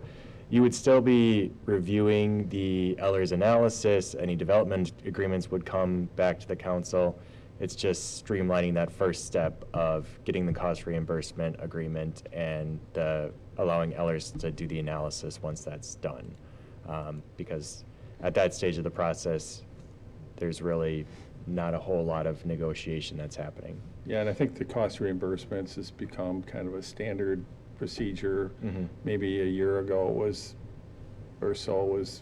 you would still be reviewing the Ellers analysis. Any development agreements would come back to the council. It's just streamlining that first step of getting the cost reimbursement agreement and allowing Ellers to do the analysis once that's done. Because at that stage of the process, there's really not a whole lot of negotiation that's happening. Yeah, and I think the cost reimbursements has become kind of a standard procedure. Maybe a year ago was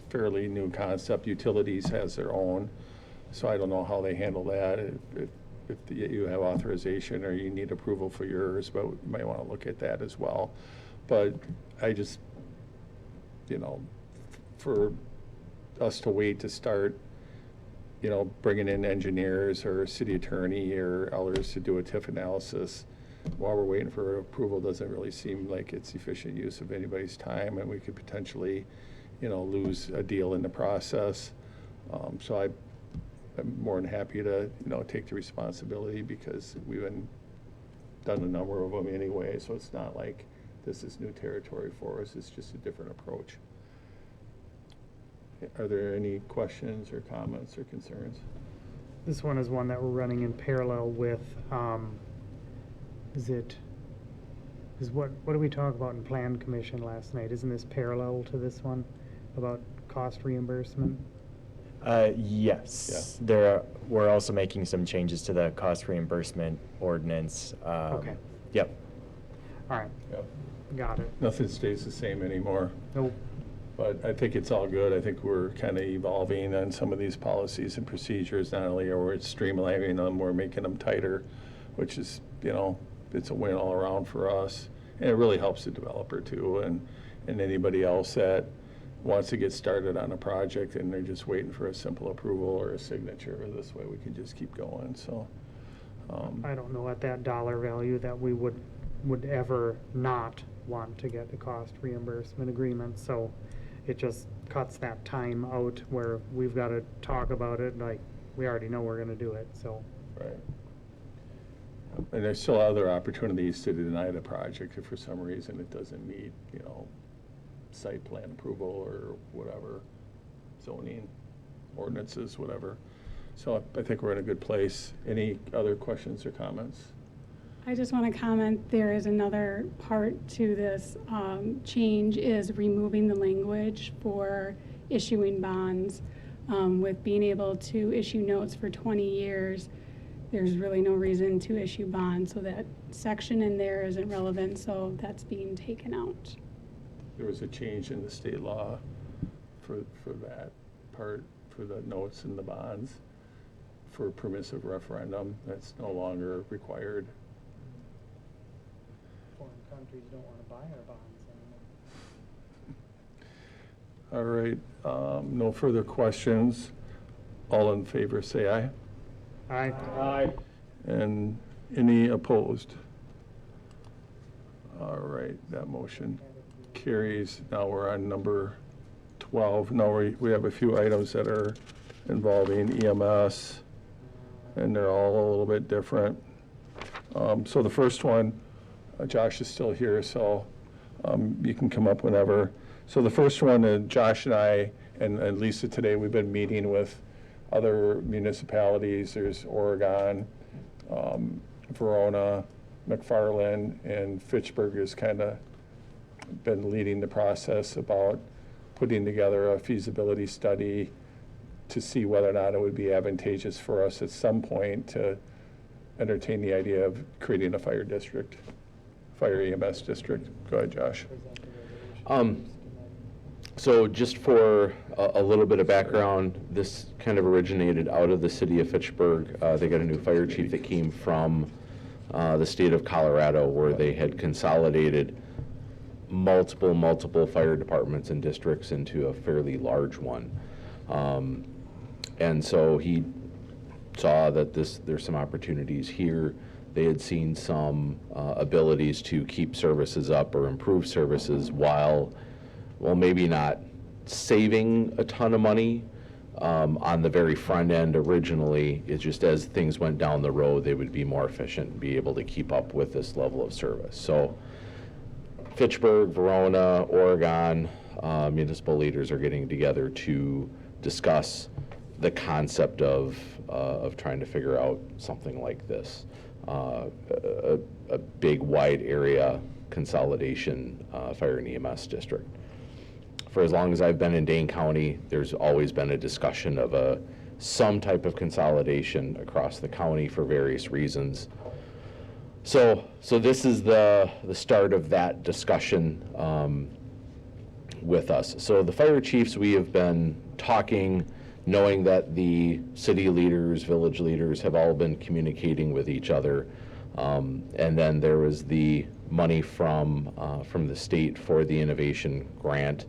fairly new concept. Utilities has their own, so I don't know how they handle that. If you have authorization or you need approval for yours, but you might want to look at that as well. But I just, for us to wait to start, bringing in engineers or city attorney or others to do a TIF analysis while we're waiting for approval doesn't really seem like it's efficient use of anybody's time, and we could potentially, lose a deal in the process. So I'm more than happy to, take the responsibility because we've done a number of them anyway, so it's not like this is new territory for us, it's just a different approach. Are there any questions or comments or concerns? This one is one that we're running in parallel with, what did we talk about in Plan Commission last night? Isn't this parallel to this one about cost reimbursement? Yes. Yeah. We're also making some changes to the cost reimbursement ordinance. Okay. Yep. All right, Yep. got it. Nothing stays the same anymore. Nope. But I think it's all good. I think we're kind of evolving on some of these policies and procedures. Not only are we streamlining them, we're making them tighter, which is, it's a win all around for us. And it really helps the developer too. And and anybody else that wants to get started on a project and they're just waiting for a simple approval or a signature. This way we can just keep going, so. I don't know at that dollar value that we would ever not want to get a cost reimbursement agreement, so it just cuts that time out where we've got to talk about it, like, we already know we're gonna do it, so. Right. And there's still other opportunities to deny the project if for some reason it doesn't meet, you know, site plan approval or whatever, zoning ordinances, whatever. So I think we're in a good place. Any other questions or comments? I just want to comment, there is another part to this change is removing the language for issuing bonds. With being able to issue notes for 20 years, there's really no reason to issue bonds, so that section in there isn't relevant, so that's being taken out. There was a change in the state law for that part, for the notes and the bonds, for permissive referendum. That's no longer required. Foreign countries don't want to buy our bonds anymore. All right, no further questions. All in favor, say aye. Aye. Aye. And any opposed? All right, that motion carries. Now we're on number 12. Now we have a few items that are involving EMS, and they're all a little bit different. So the first one, Josh is still here, so you can come up whenever. So the first one, Josh and I and Lisa today, we've been meeting with other municipalities. There's Oregon, Verona, McFarland, and Fitchburg has kind of been leading the process about putting together a feasibility study to see whether or not it would be advantageous for us at some point to entertain the idea of creating a fire district, fire EMS district. Go ahead, Josh. So just for a little bit of background, this kind of originated out of the city of Fitchburg. They got a new fire chief that came from the state of Colorado, where they had consolidated multiple fire departments and districts into a fairly large one. And so he saw that there's some opportunities here. They had seen some abilities to keep services up or improve services while maybe not saving a ton of money on the very front end originally. It's just as things went down the road, they would be more efficient and be able to keep up with this level of service. So Fitchburg, Verona, Oregon, municipal leaders are getting together to discuss the concept of trying to figure out something like this, a big wide area consolidation fire and EMS district. For as long as I've been in Dane County, there's always been a discussion of some type of consolidation across the county for various reasons. So this is the start of that discussion with us. So the fire chiefs, we have been talking, knowing that the city leaders, village leaders have all been communicating with each other. And then there was the money from the state for the innovation grant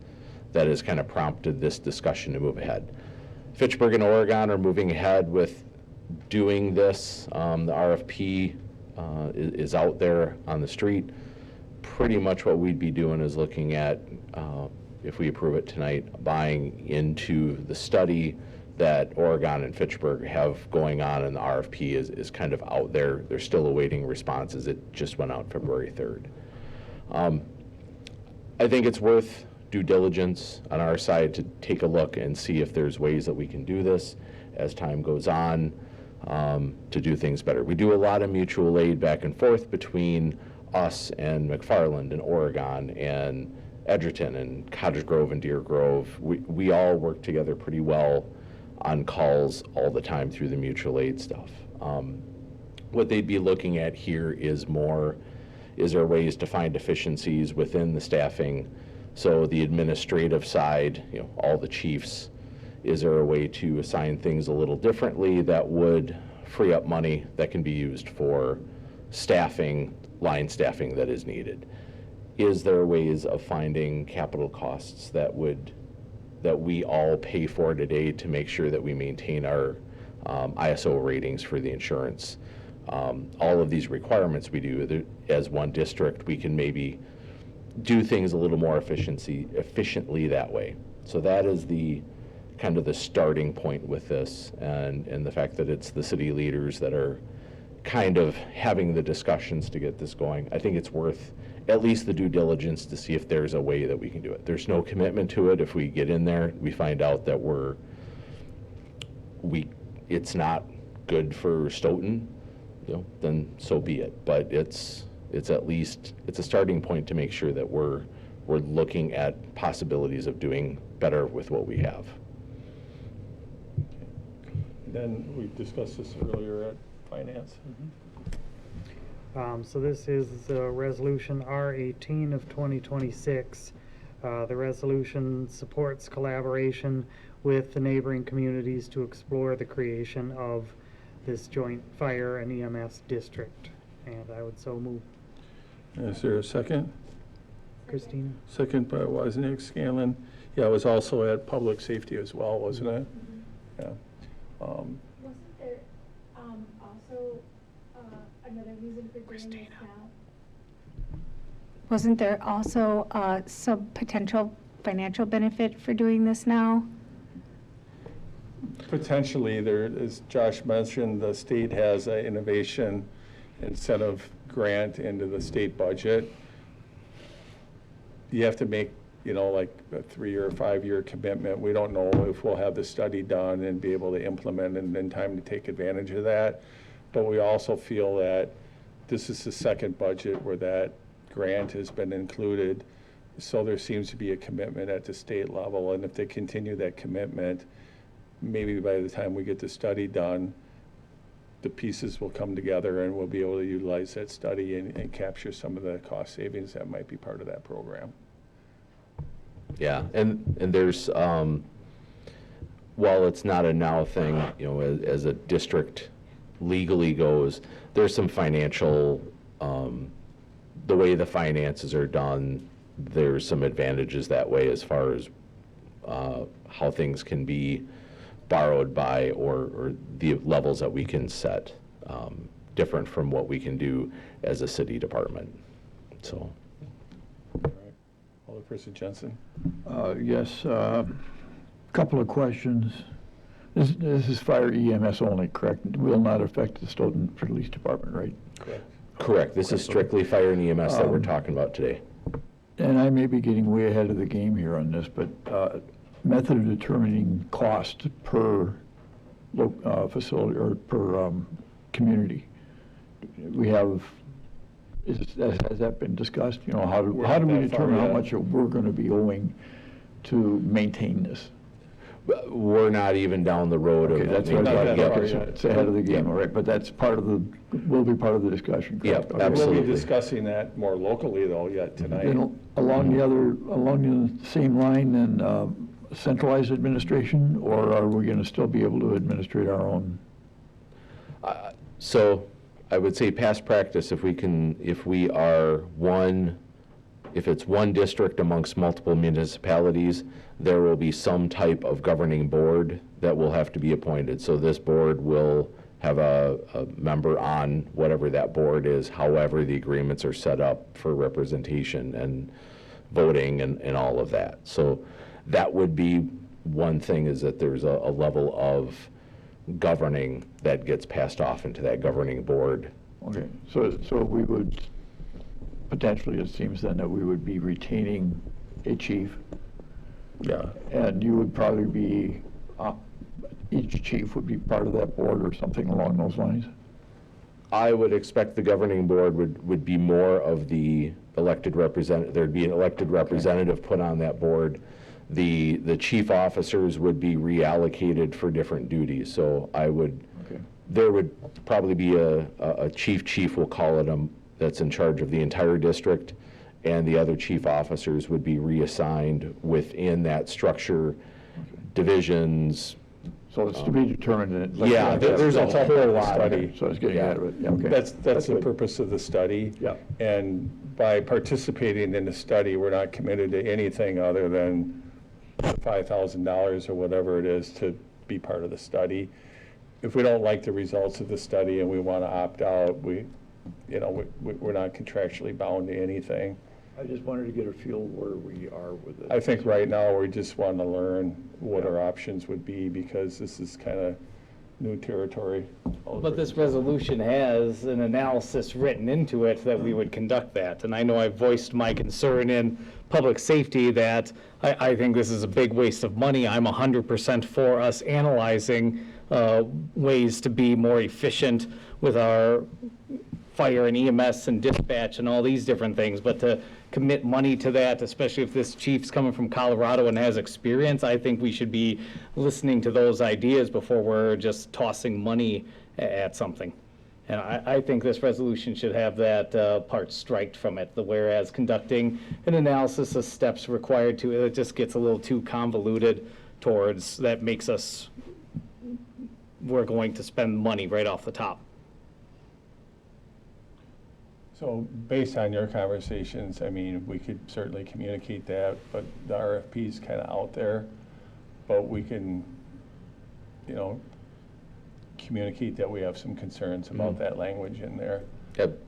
that has kind of prompted this discussion to move ahead. Fitchburg and Oregon are moving ahead with doing this. The RFP is out there on the street. Pretty much what we'd be doing is looking at, if we approve it tonight, buying into the study that Oregon and Fitchburg have going on, and the RFP is kind of out there. They're still awaiting responses. It just went out February 3rd. I think it's worth due diligence on our side to take a look and see if there's ways that we can do this as time goes on to do things better. We do a lot of mutual aid back and forth between us and McFarland and Oregon and Edgerton and Cottage Grove and Deer Grove. We all work together pretty well on calls all the time through the mutual aid stuff. What they'd be looking at here is there ways to find efficiencies within the staffing? So the administrative side, all the chiefs, is there a way to assign things a little differently that would free up money that can be used for staffing, line staffing that is needed? is there ways of finding capital costs that we all pay for today to make sure that we maintain our ISO ratings for the insurance? All of these requirements we do as one district, we can maybe do things a little more efficiently that way. So that is the kind of the starting point with this, and the fact that it's the city leaders that are kind of having the discussions to get this going. I think it's worth at least the due diligence to see if there's a way that we can do it. There's no commitment to it. If we get in there, we find out that it's not good for Stoughton, then so be it. But it's at least, it's a starting point to make sure that we're looking at possibilities of doing better with what we have. Then we discussed this earlier at finance. So this is Resolution R18 of 2026. The resolution supports collaboration with the neighboring communities to explore the creation of this joint fire and EMS district. And I would so move. Is there a second? Christina? Second by Wozniak, Scanlon. Yeah, it was also at public safety as well, wasn't it? Yeah. Wasn't there also another reason for doing this now? Wasn't there also some potential financial benefit for doing this now? Potentially, there, as Josh mentioned, the state has an innovation incentive grant into the state budget. You have to make, like a 3 or 5 year commitment. We don't know if we'll have the study done and be able to implement it in time to take advantage of that. But we also feel that this is the second budget where that grant has been included. So there seems to be a commitment at the state level. And if they continue that commitment, maybe by the time we get the study done, the pieces will come together and we'll be able to utilize that study and capture some of the cost savings that might be part of that program. Yeah, and there's, while it's not a now thing, as a district legally goes, there's some financial, the way the finances are done, there's some advantages that way as far as how things can be borrowed by or the levels that we can set, different from what we can do as a city department. So. Alderperson Jensen. Yes, couple of questions. This is fire EMS only, correct? Will not affect the Stoughton Police Department, right? Correct. Correct. This is strictly fire and EMS that we're talking about today. And I may be getting way ahead of the game here on this, but method of determining cost per facility or per community. We have, has that been discussed? How do we determine how much we're going to be owing to maintain this? We're not even down the road Okay, of. that's what I thought. It's ahead of the game, all right, but that's will be part of the discussion, correct? Yeah, Okay. absolutely. We'll be discussing that more locally though yet tonight. Then along the same line, then centralized administration, or are we going to still be able to administrate our own? So I would say past practice, if it's one district amongst multiple municipalities, there will be some type of governing board that will have to be appointed. So this board will have a member on whatever that board is, however the agreements are set up for representation and voting and all of that. So that would be one thing, is that there's a level of governing that gets passed off into that governing board. Okay, so we would, potentially, it seems then that we would be retaining a chief. Yeah. And you would probably be, each chief would be part of that board or something along those lines? I would expect the governing board would be more of the elected representative. There'd be an elected representative put on that board. The chief officers would be reallocated for different duties. So there would probably be a chief, we'll call it, that's in charge of the entire district, and the other chief officers would be reassigned within that structure, divisions, So it's to be determined. Yeah, there's a whole lot. Study. So I was getting ahead of it, yeah, okay. That's the good. purpose of the study. Yeah. And by participating in the study, we're not committed to anything other than $5,000 or whatever it is to be part of the study. If we don't like the results of the study and we want to opt out, we're not contractually bound to anything. I just wanted to get a feel where we are with it. I think right now, we just want to learn what our options would be, because this is kind of new territory. But this resolution has an analysis written into it that we would conduct that. And I know I voiced my concern in public safety that I think this is a big waste of money. I'm 100% for us analyzing ways to be more efficient with our fire and EMS and dispatch and all these different things. But to commit money to that, especially if this chief's coming from Colorado and has experience, I think we should be listening to those ideas before we're just tossing money at something. And I think this resolution should have that part striked from it, the whereas conducting an analysis of steps required to, it just gets a little too convoluted towards, that makes us, we're going to spend money right off the top. So based on your conversations, I mean, we could certainly communicate that, but the RFP is kind of out there. But we can, communicate that we have some concerns about that language in there.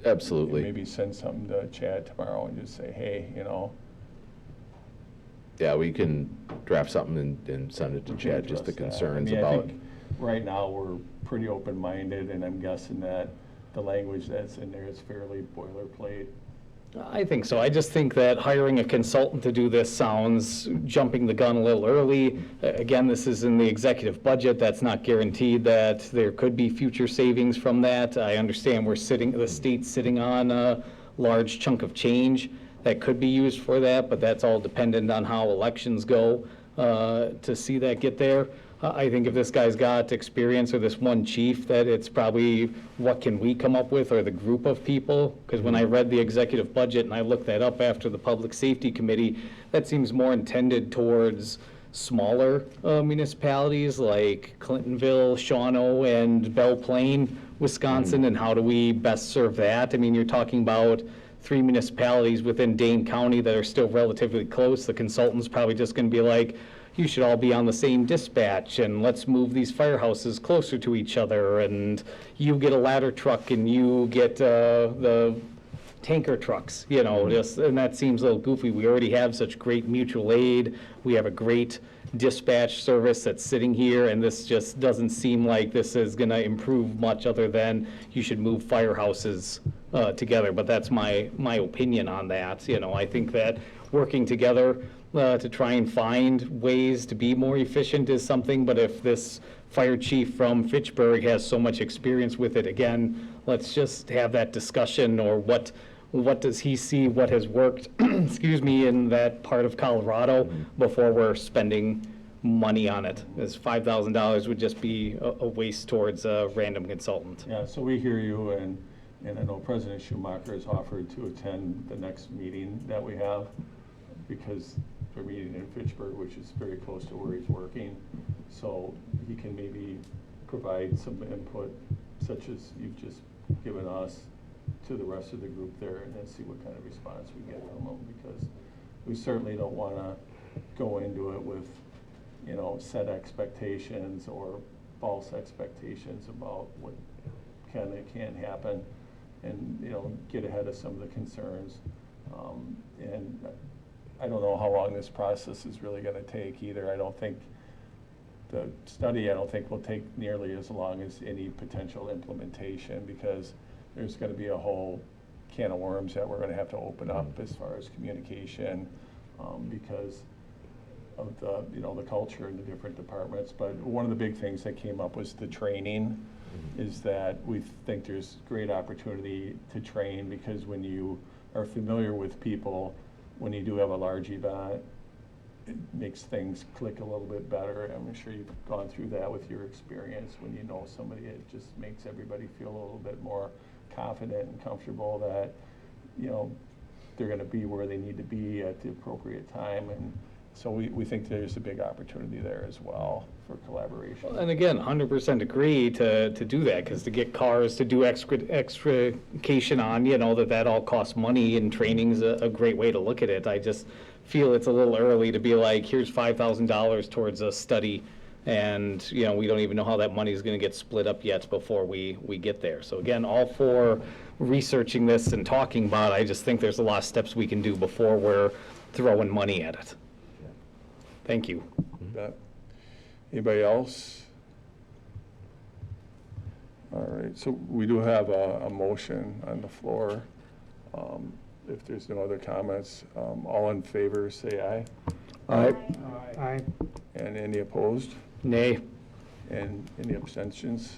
Absolutely. Maybe send something to Chad tomorrow and just say, hey, Yeah, we can draft something and send it to Chad, just the address that. concerns I about. think right now, we're pretty open-minded, and I'm guessing that the language that's in there is fairly boilerplate. I think so. I just think that hiring a consultant to do this sounds jumping the gun a little early. Again, this is in the executive budget. That's not guaranteed that there could be future savings from that. I understand the state's sitting on a large chunk of change that could be used for that, but that's all dependent on how elections go to see that get there. I think if this guy's got experience, or this one chief, that it's probably what can we come up with, or the group of people? Because when I read the executive budget and I looked that up after the Public Safety Committee, that seems more intended towards smaller municipalities like Clintonville, Shawano, and Belle Plaine, Wisconsin, and how do we best serve that? I mean, you're talking about 3 municipalities within Dane County that are still relatively close. The consultant's probably just going to be like, you should all be on the same dispatch, and let's move these firehouses closer to each other, and you get a ladder truck and you get the tanker trucks, and that seems a little goofy. We already have such great mutual aid. We have a great dispatch service that's sitting here, and this just doesn't seem like this is going to improve much, other than you should move firehouses together. But that's my opinion on that. I think that working together to try and find ways to be more efficient is something, but if this fire chief from Fitchburg has so much experience with it, again, let's just have that discussion, or what does he see, what has worked, excuse me, in that part of Colorado before we're spending money on it. As $5,000 would just be a waste towards a random consultant. Yeah, so we hear you, and I know President Schumacher has offered to attend the next meeting that we have, because we're meeting in Fitchburg, which is very close to where he's working. So he can maybe provide some input, such as you've just given us, to the rest of the group there, and then see what kind of response we get from them, because we certainly don't want to go into it with, set expectations or false expectations about what can and can't happen, and, get ahead of some of the concerns. And I don't know how long this process is really going to take either. I don't think the study, will take nearly as long as any potential implementation, because there's going to be a whole can of worms that we're going to have to open up as far as communication, because of the culture in the different departments. But one of the big things that came up was the training, is that we think there's great opportunity to train, because when you are familiar with people, when you do have a large event, it makes things click a little bit better. I'm sure you've gone through that with your experience. When you know somebody, it just makes everybody feel a little bit more confident and comfortable that, they're going to be where they need to be at the appropriate time, and So we think there's a big opportunity there as well for collaboration. And again, 100% agree to do that, because to get cars to do extrication on, that all costs money, and training's a great way to look at it. I just feel it's a little early to be like, here's $5,000 towards a study, and, we don't even know how that money is going to get split up yet before we get there. So again, all for researching this and talking about it. I just think there's a lot of steps we can do before we're throwing money at it. Thank you. Bet. Anybody else? All right, so we do have a motion on the floor. If there's no other comments, all in favor, say aye. Aye. Aye. And any opposed? Nay. And any abstentions?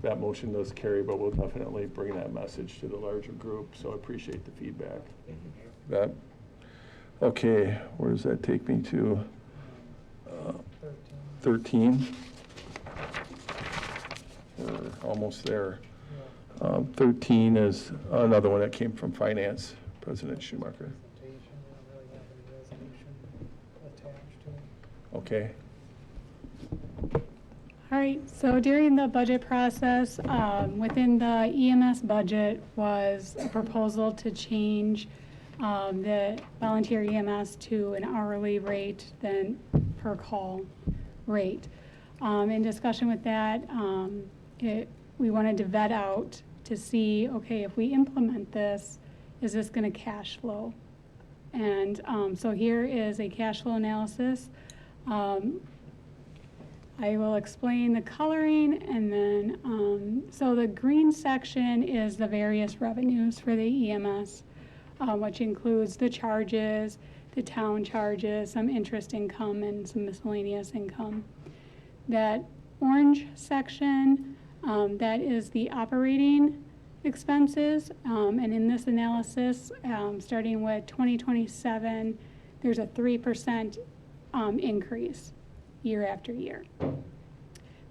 That motion does carry, but we'll definitely bring that message to the larger group, so I appreciate the feedback. That. Okay, where does that take me to? 13. We're almost there. 13 is another one that came from Finance, President Schumacher. Okay. All right, so during the budget process, within the EMS budget was a proposal to change the volunteer EMS to an hourly rate than per call rate. In discussion with that, we wanted to vet out to see, okay, if we implement this, is this going to cash flow? And so here is a cash flow analysis. I will explain the coloring, and then, so the green section is the various revenues for the EMS, which includes the charges, the town charges, some interest income, and some miscellaneous income. That orange section, that is the operating expenses, and in this analysis, starting with 2027, there's a 3% increase year after year.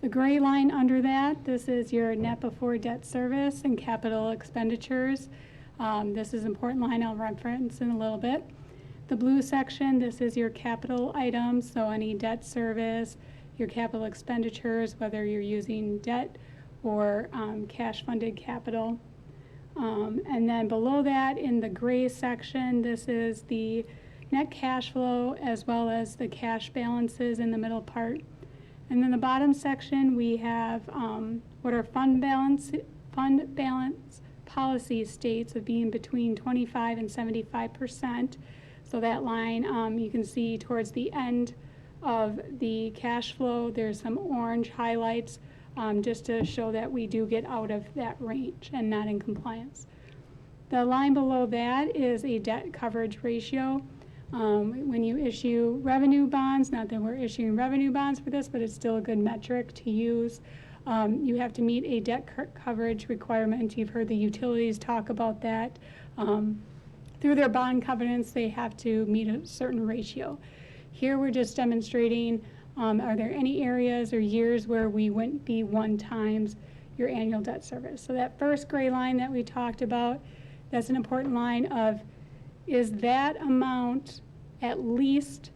The gray line under that, this is your net before debt service and capital expenditures. This is an important line I'll reference in a little bit. The blue section, this is your capital items, so any debt service, your capital expenditures, whether you're using debt or cash funded capital. And then below that in the gray section, this is the net cash flow as well as the cash balances in the middle part. And then the bottom section, we have what our fund balance policy states of being between 25 and 75%. So that line, you can see towards the end of the cash flow, there's some orange highlights just to show that we do get out of that range and not in compliance. The line below that is a debt coverage ratio. When you issue revenue bonds, not that we're issuing revenue bonds for this, but it's still a good metric to use. You have to meet a debt coverage requirement. You've heard the utilities talk about that. Through their bond covenants, they have to meet a certain ratio. Here we're just demonstrating, are there any areas or years where we wouldn't be 1 times your annual debt service? So that first gray line that we talked about, that's an important line of, is that amount at least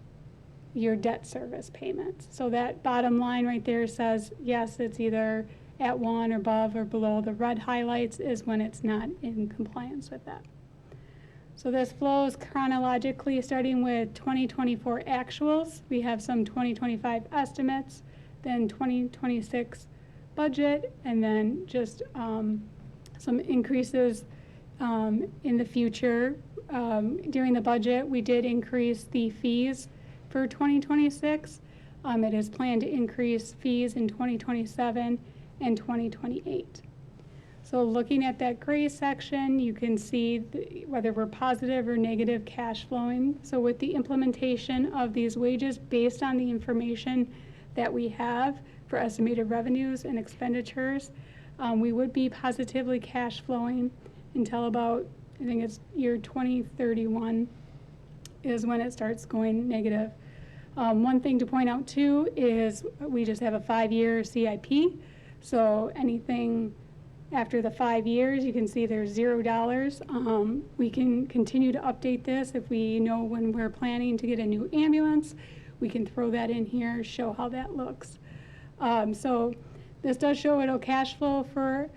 your debt service payments? So that bottom line right there says, yes, it's either at 1 or above or below. The red highlights is when it's not in compliance with that. So this flows chronologically starting with 2024 actuals. We have some 2025 estimates, then 2026 budget, and then just some increases in the future. During the budget, we did increase the fees for 2026. It is planned to increase fees in 2027 and 2028. So looking at that gray section, you can see whether we're positive or negative cash flowing. So with the implementation of these wages based on the information that we have for estimated revenues and expenditures, we would be positively cash flowing until about, I think it's year 2031 is when it starts going negative. One thing to point out too is we just have a 5-year CIP. So anything After the 5 years, you can see there's $0. We can continue to update this if we know when we're planning to get a new ambulance. We can throw that in here, show how that looks. So this does show it'll cash flow for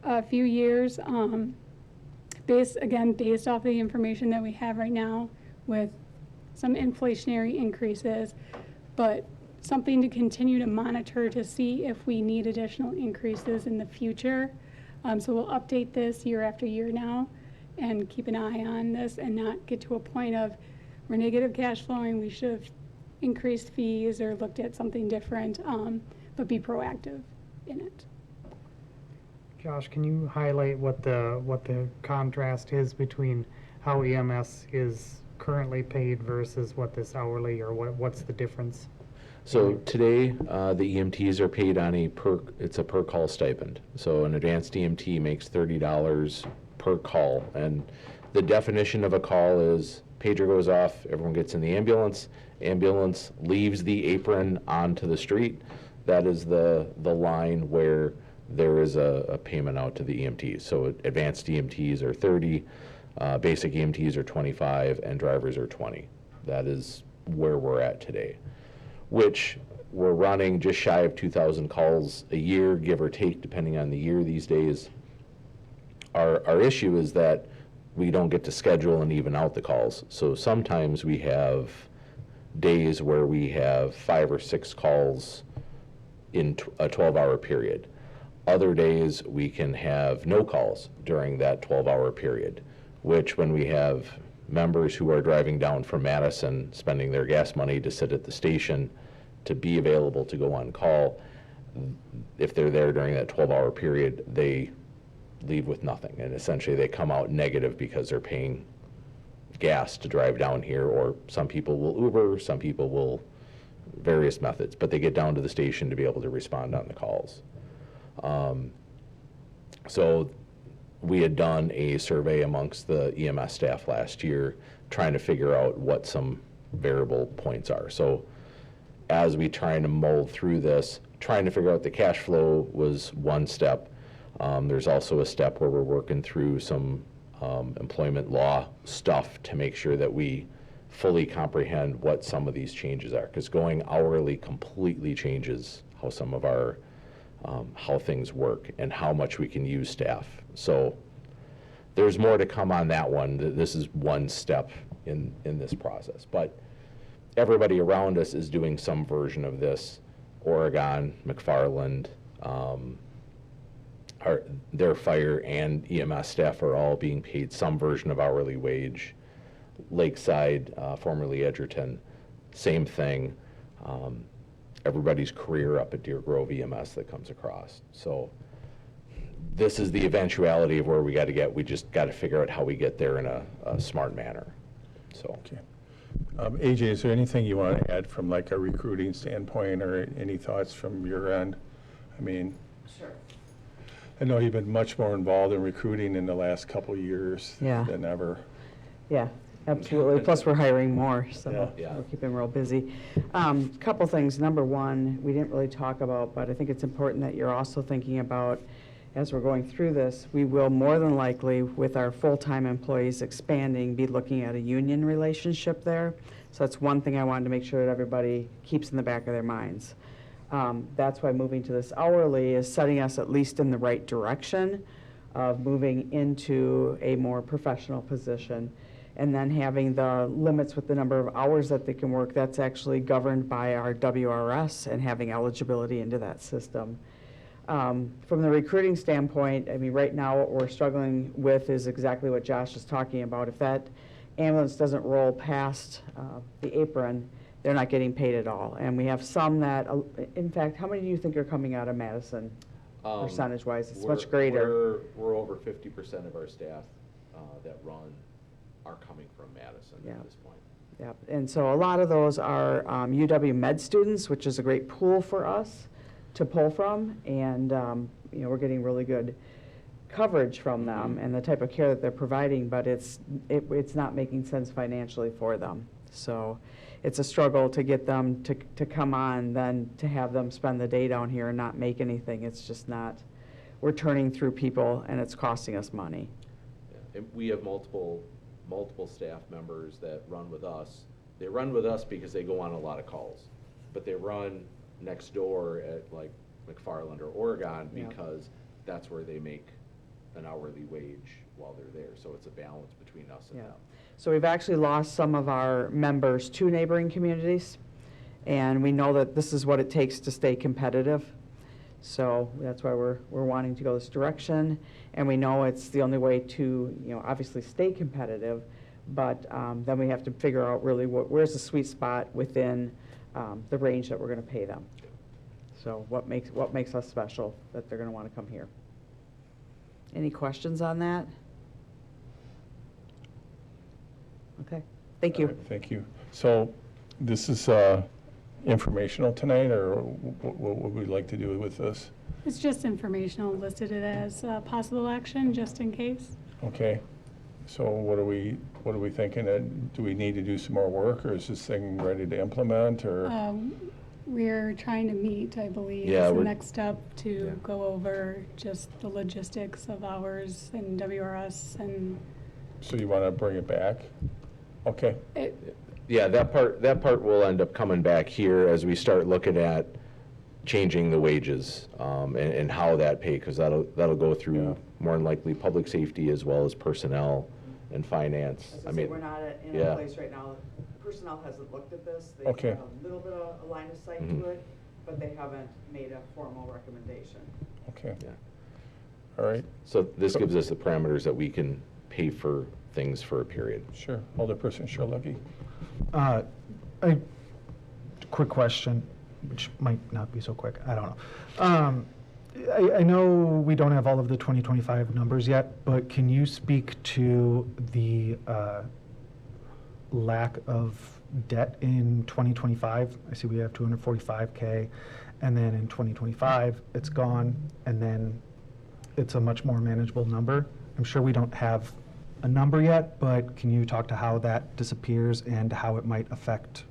a few years, based off the information that we have right now with some inflationary increases, but something to continue to monitor to see if we need additional increases in the future. So we'll update this year after year now and keep an eye on this and not get to a point of we're negative cash flowing, we should have increased fees or looked at something different, but be proactive in it. Josh, can you highlight what the contrast is between how EMS is currently paid versus what this hourly, or what's the difference? So today, the EMTs are paid on it's a per call stipend. So an advanced EMT makes $30 per call. And the definition of a call is pager goes off, everyone gets in the ambulance leaves the apron onto the street. That is the line where there is a payment out to the EMTs. So advanced EMTs are 30, basic EMTs are 25, and drivers are 20. That is where we're at today, which we're running just shy of 2,000 calls a year, give or take, depending on the year these days. Our issue is that we don't get to schedule and even out the calls. So sometimes we have days where we have 5 or 6 calls in a 12-hour period. Other days we can have no calls during that 12-hour period, which when we have members who are driving down from Madison, spending their gas money to sit at the station to be available to go on call, if they're there during that 12-hour period, they leave with nothing. And essentially they come out negative because they're paying gas to drive down here, or some people will Uber, some people will various methods, but they get down to the station to be able to respond on the calls. So we had done a survey amongst the EMS staff last year trying to figure out what some variable points are. So as we trying to mold through this, trying to figure out the cash flow was one step. There's also a step where we're working through some employment law stuff to make sure that we fully comprehend what some of these changes are, because going hourly completely changes how some of our how things work and how much we can use staff. So there's more to come on that one. This is one step in this process, but everybody around us is doing some version of this. Oregon, McFarland, their fire and EMS staff are all being paid some version of hourly wage. Lakeside, formerly Edgerton, same thing. Everybody's career up at Deer Grove EMS that comes across. So this is the eventuality of where we got to get. We just got to figure out how we get there in a smart manner. So. Okay. AJ, is there anything you want to add from like a recruiting standpoint, or any thoughts from your end? I mean, sure. I know you've been much more involved in recruiting in the last couple of years than ever. Yeah, absolutely. Plus, we're hiring more, so Yeah. we're keeping real busy. Couple things. Number one, we didn't really talk about, but I think it's important that you're also thinking about, as we're going through this, we will more than likely, with our full-time employees expanding, be looking at a union relationship there. So that's one thing I wanted to make sure that everybody keeps in the back of their minds. That's why moving to this hourly is setting us at least in the right direction of moving into a more professional position. And then having the limits with the number of hours that they can work, that's actually governed by our WRS and having eligibility into that system. From the recruiting standpoint, I mean, right now what we're struggling with is exactly what Josh is talking about. If that ambulance doesn't roll past the apron, they're not getting paid at all. And we have some that, in fact, how many do you think are coming out of Madison, percentage-wise? It's much greater. We're over 50% of our staff that run are coming from Madison at this point. Yep. And so a lot of those are UW Med students, which is a great pool for us to pull from. And you know, we're getting really good coverage from them and the type of care that they're providing, but it's not making sense financially for them. So it's a struggle to get them to come on, then to have them spend the day down here and not make anything. It's just not we're turning through people and it's costing us money. And we have multiple staff members that run with us. They run with us because they go on a lot of calls, but they run next door at like McFarland or Oregon Yeah. because that's where they make an hourly wage while they're there. So it's a balance between us and Yeah. them. So we've actually lost some of our members to neighboring communities, and we know that this is what it takes to stay competitive. So that's why we're wanting to go this direction, and we know it's the only way to, obviously stay competitive, but then we have to figure out really where's the sweet spot within the range that we're going to pay them. So what makes us special that they're going to want to come here? Any questions on that? Okay, thank you. All right, thank you. So this is informational tonight, or what would we like to do with this? It's just informational, listed it as possible action, just in case. Okay, so what are we thinking? Do we need to do some more work, or is this thing ready to implement, or? We're trying to meet, I believe, Yeah, is the we're- next step to go over just the logistics of hours and WRS and So you want to bring it back? Okay, Yeah, that part will end up coming back here as we start looking at changing the wages and how that pay, because that'll go Yeah. through more than likely public safety as well as personnel and finance. I mean, we're not in yeah. a place right now, personnel hasn't looked at this. They Okay. have a little bit of a line of sight Mhm. to it, but they haven't made a formal recommendation. okay. Yeah. All right, So this gives us the parameters that we can pay for things for a period. sure. Alderperson Sherlocke. A quick question, which might not be so quick, I don't know. I know we don't have all of the 2025 numbers yet, but can you speak to the lack of debt in 2025? I see we have 245K, and then in 2025, it's gone, and then it's a much more manageable number. I'm sure we don't have a number yet, but can you talk to how that disappears and how it might affect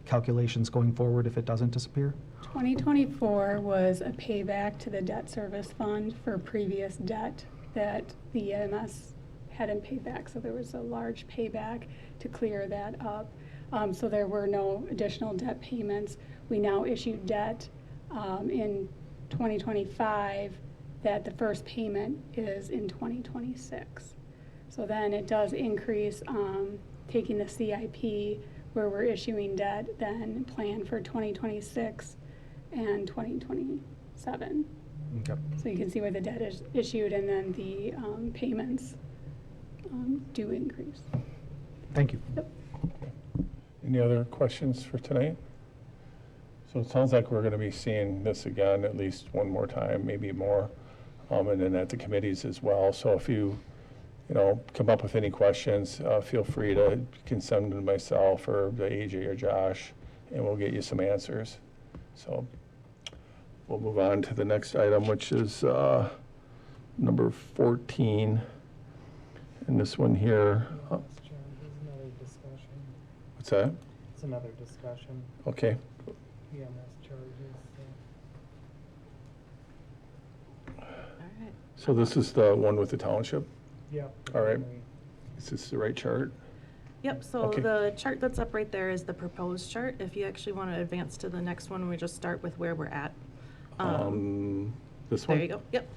calculations going forward if it doesn't disappear? 2024 was a payback to the debt service fund for previous debt that the EMS hadn't paid back. So there was a large payback to clear that up. So there were no additional debt payments. We now issue debt in 2025 that the first payment is in 2026. So then it does increase, taking the CIP where we're issuing debt, then plan for 2026 and 2027. Okay. So you can see where the debt is issued and then the payments do increase. Thank you. Yep. Any other questions for tonight? So it sounds like we're going to be seeing this again at least one more time, maybe more, and then at the committees as well. So if you come up with any questions, feel free to, you can send them to myself or to AJ or Josh, and we'll get you some answers. So we'll move on to the next item, which is number 14. And this one here, Another discussion. what's that? It's another discussion. Okay, EMS charges. so this is the one with the township? Yep. All right. Is this the right chart? Yep, so Okay. the chart that's up right there is the proposed chart. If you actually want to advance to the next one, we just start with where we're at. This one? There you go, yep.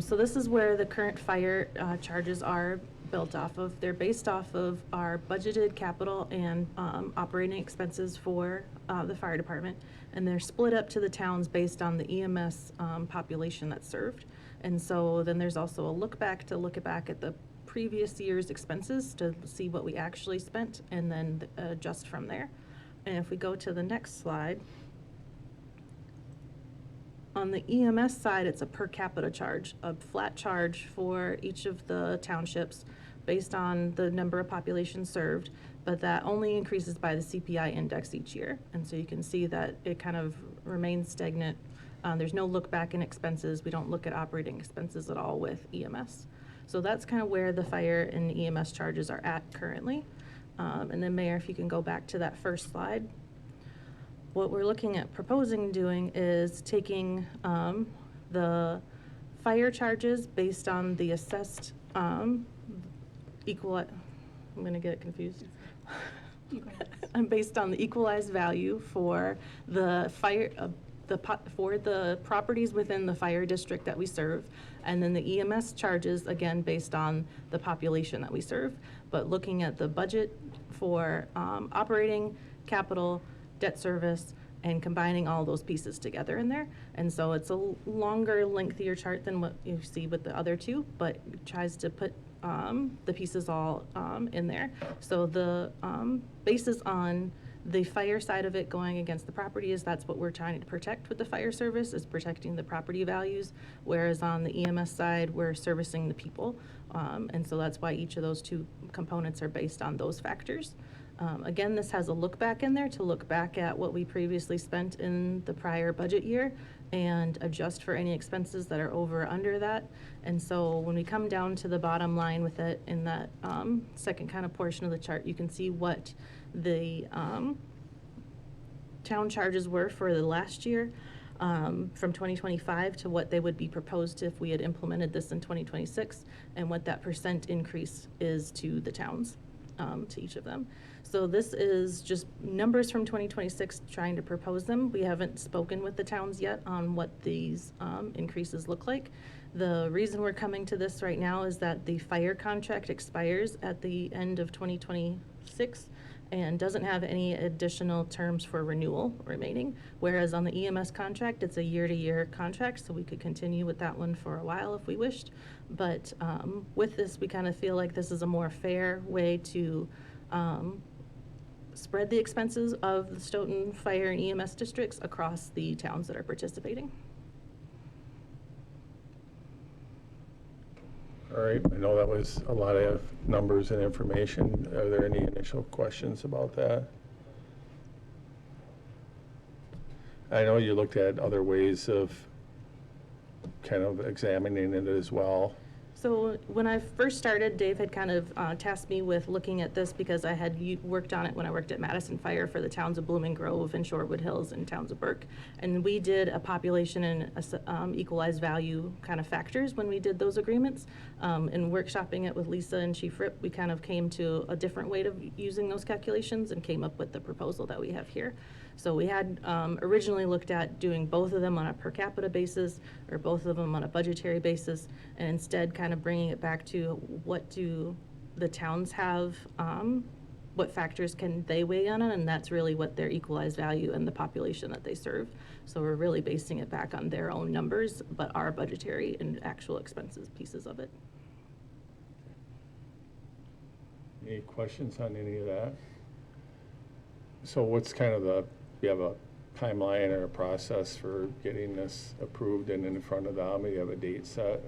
So this is where the current fire charges are built off of. They're based off of our budgeted capital and operating expenses for the fire department. And they're split up to the towns based on the EMS population that's served. And so then there's also a look back at the previous year's expenses to see what we actually spent and then adjust from there. And if we go to the next slide, on the EMS side, it's a per capita charge, a flat charge for each of the townships based on the number of population served, but that only increases by the CPI index each year. And so you can see that it kind of remains stagnant. There's no look back in expenses. We don't look at operating expenses at all with EMS. So that's kind of where the fire and EMS charges are at currently. And then Mayor, if you can go back to that first slide. What we're looking at proposing doing is taking the fire charges based on the assessed I'm gonna get confused. Based on the equalized value for the fire, for the properties within the fire district that we serve, and then the EMS charges, again, based on the population that we serve. But looking at the budget for operating, capital, debt service, and combining all those pieces together in there. And so it's a longer, lengthier chart than what you see with the other two, but it tries to put the pieces all in there. So the basis on the fire side of it going against the property is that's what we're trying to protect with the fire service, is protecting the property values, whereas on the EMS side, we're servicing the people. And so that's why each of those two components are based on those factors. Again, this has a look back in there to look back at what we previously spent in the prior budget year and adjust for any expenses that are over or under that. And so when we come down to the bottom line with it in that second kind of portion of the chart, you can see what the town charges were for the last year from 2025 to what they would be proposed if we had implemented this in 2026, and what that percent increase is to the towns, to each of them. So this is just numbers from 2026, trying to propose them. We haven't spoken with the towns yet on what these increases look like. The reason we're coming to this right now is that the fire contract expires at the end of 2026 and doesn't have any additional terms for renewal remaining, whereas on the EMS contract, it's a year-to-year contract, so we could continue with that one for a while if we wished. But with this, we kind of feel like this is a more fair way to spread the expenses of the Stoughton Fire and EMS districts across the towns that are participating. All right, I know that was a lot of numbers and information. Are there any initial questions about that? I know you looked at other ways of kind of examining it as well. So when I first started, Dave had kind of tasked me with looking at this because I had worked on it when I worked at Madison Fire for the towns of Blooming Grove and Shorewood Hills and towns of Burke. And we did a population and equalized value kind of factors when we did those agreements. In workshopping it with Lisa and Chief Rip, we kind of came to a different way of using those calculations and came up with the proposal that we have here. So we had originally looked at doing both of them on a per capita basis or both of them on a budgetary basis, and instead kind of bringing it back to what do the towns have, what factors can they weigh on it, and that's really what their equalized value and the population that they serve. So we're really basing it back on their own numbers, but our budgetary and actual expenses pieces of it. Any questions on any of that? So what's kind of you have a timeline or a process for getting this approved and in front of them? You have a date set?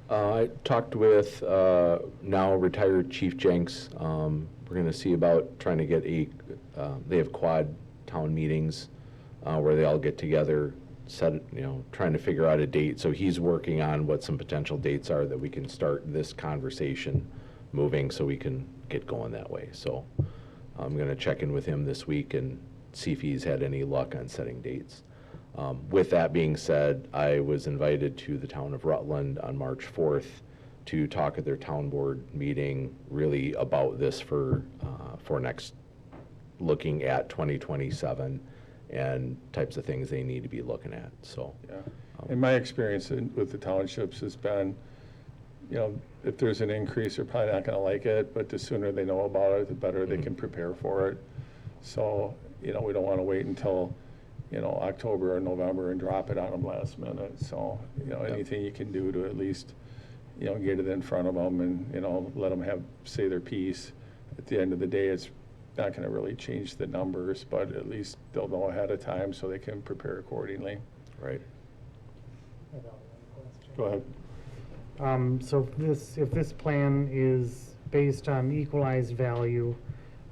I talked with now retired Chief Jenks. We're going to see about trying to get they have quad town meetings where they all get together, trying to figure out a date. So he's working on what some potential dates are that we can start this conversation moving so we can get going that way. So I'm going to check in with him this week and see if he's had any luck on setting dates. With that being said, I was invited to the town of Rutland on March 4th to talk at their town board meeting really about this for next, looking at 2027 and types of things they need to be looking at. So, Yeah. In my experience with the townships has been, if there's an increase, they're probably not going to like it, but the sooner they know about it, the better they can prepare for it. So, we don't want to wait until, October or November and drop it on them last minute. So, anything you can do to at least, get it in front of them and, let them say their piece. At the end of the day, it's not going to really change the numbers, but at least they'll know ahead of time so they can prepare accordingly. right. Go ahead. So if this plan is based on equalized value,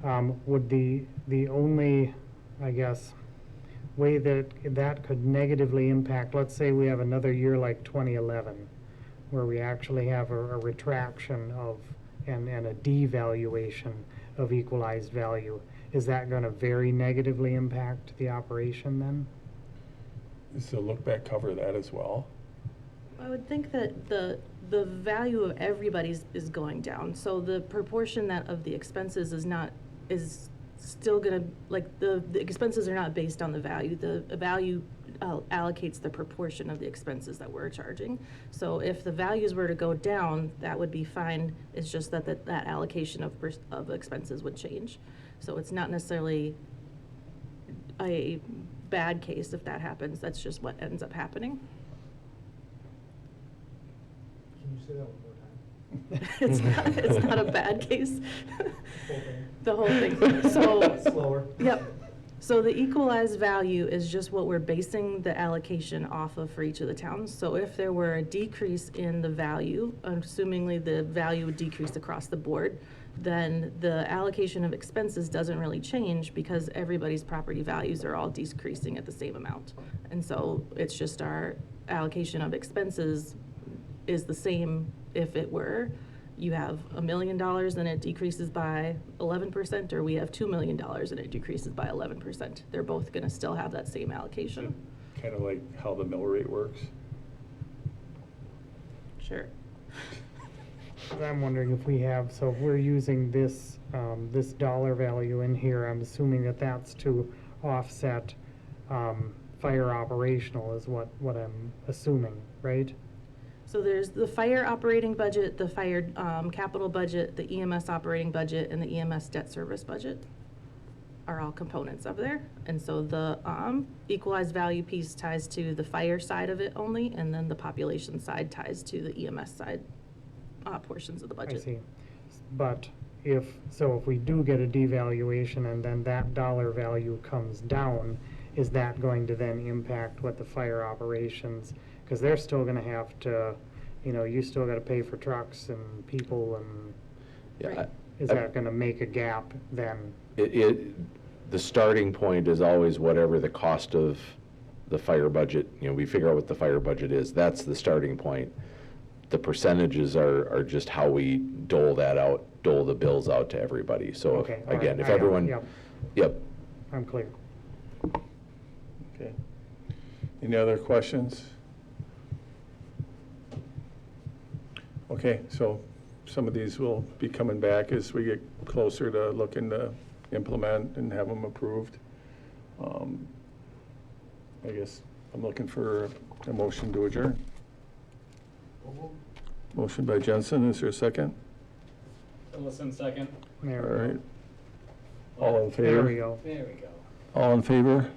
would the only, I guess, way that could negatively impact, let's say we have another year like 2011, where we actually have a retraction of and a devaluation of equalized value, is that going to very negatively impact the operation then? Does the look back cover that as well? I would think that the value of everybody's is going down, so the proportion that of the expenses is still gonna, like, the expenses are not based on the value. The value allocates the proportion of the expenses that we're charging. So if the values were to go down, that would be fine. It's just that that allocation of expenses would change. So it's not necessarily a bad case if that happens. That's just what ends up happening. Can you say that one more time? It's not a bad case. The whole thing. So, Slower. yep. So the equalized value is just what we're basing the allocation off of for each of the towns. So if there were a decrease in the value, assumingly the value would decrease across the board, then the allocation of expenses doesn't really change because everybody's property values are all decreasing at the same amount. And so it's just our allocation of expenses is the same if it were you have $1 million and it decreases by 11%, or we have $2 million and it decreases by 11%. They're both gonna still have that same allocation. Kind of like how the mill rate works. Sure. I'm wondering if we have, so if we're using this, this dollar value in here, I'm assuming that that's to offset fire operational is what I'm assuming, right? So there's the fire operating budget, the fire capital budget, the EMS operating budget, and the EMS debt service budget are all components of there. And so the equalized value piece ties to the fire side of it only, and then the population side ties to the EMS side portions of the budget. I see. But if we do get a devaluation and then that dollar value comes down, is that going to then impact what the fire operations, because they're still gonna have to, you still gotta pay for trucks and people and, Yeah, is that gonna make a gap then? the starting point is always whatever the cost of the fire budget, we figure out what the fire budget is. That's the starting point. The percentages are just how we dole the bills out to everybody. So Okay, all again, right, if everyone, yep. I'm clear. Okay. Any other questions? Okay, so some of these will be coming back as we get closer to looking to implement and have them approved. I guess I'm looking for a motion to adjourn. Motion by Jensen, is there a second? Listen, second. All right. All in favor? There we go. There we go. All in favor?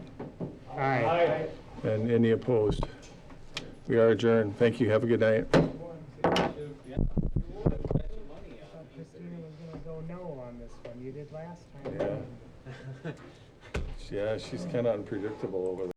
Aye. And any opposed? We are adjourned. Thank you. Have a good night. Christina was gonna go no on this one, you did last time. Yeah. Yeah, she's kind of unpredictable over there.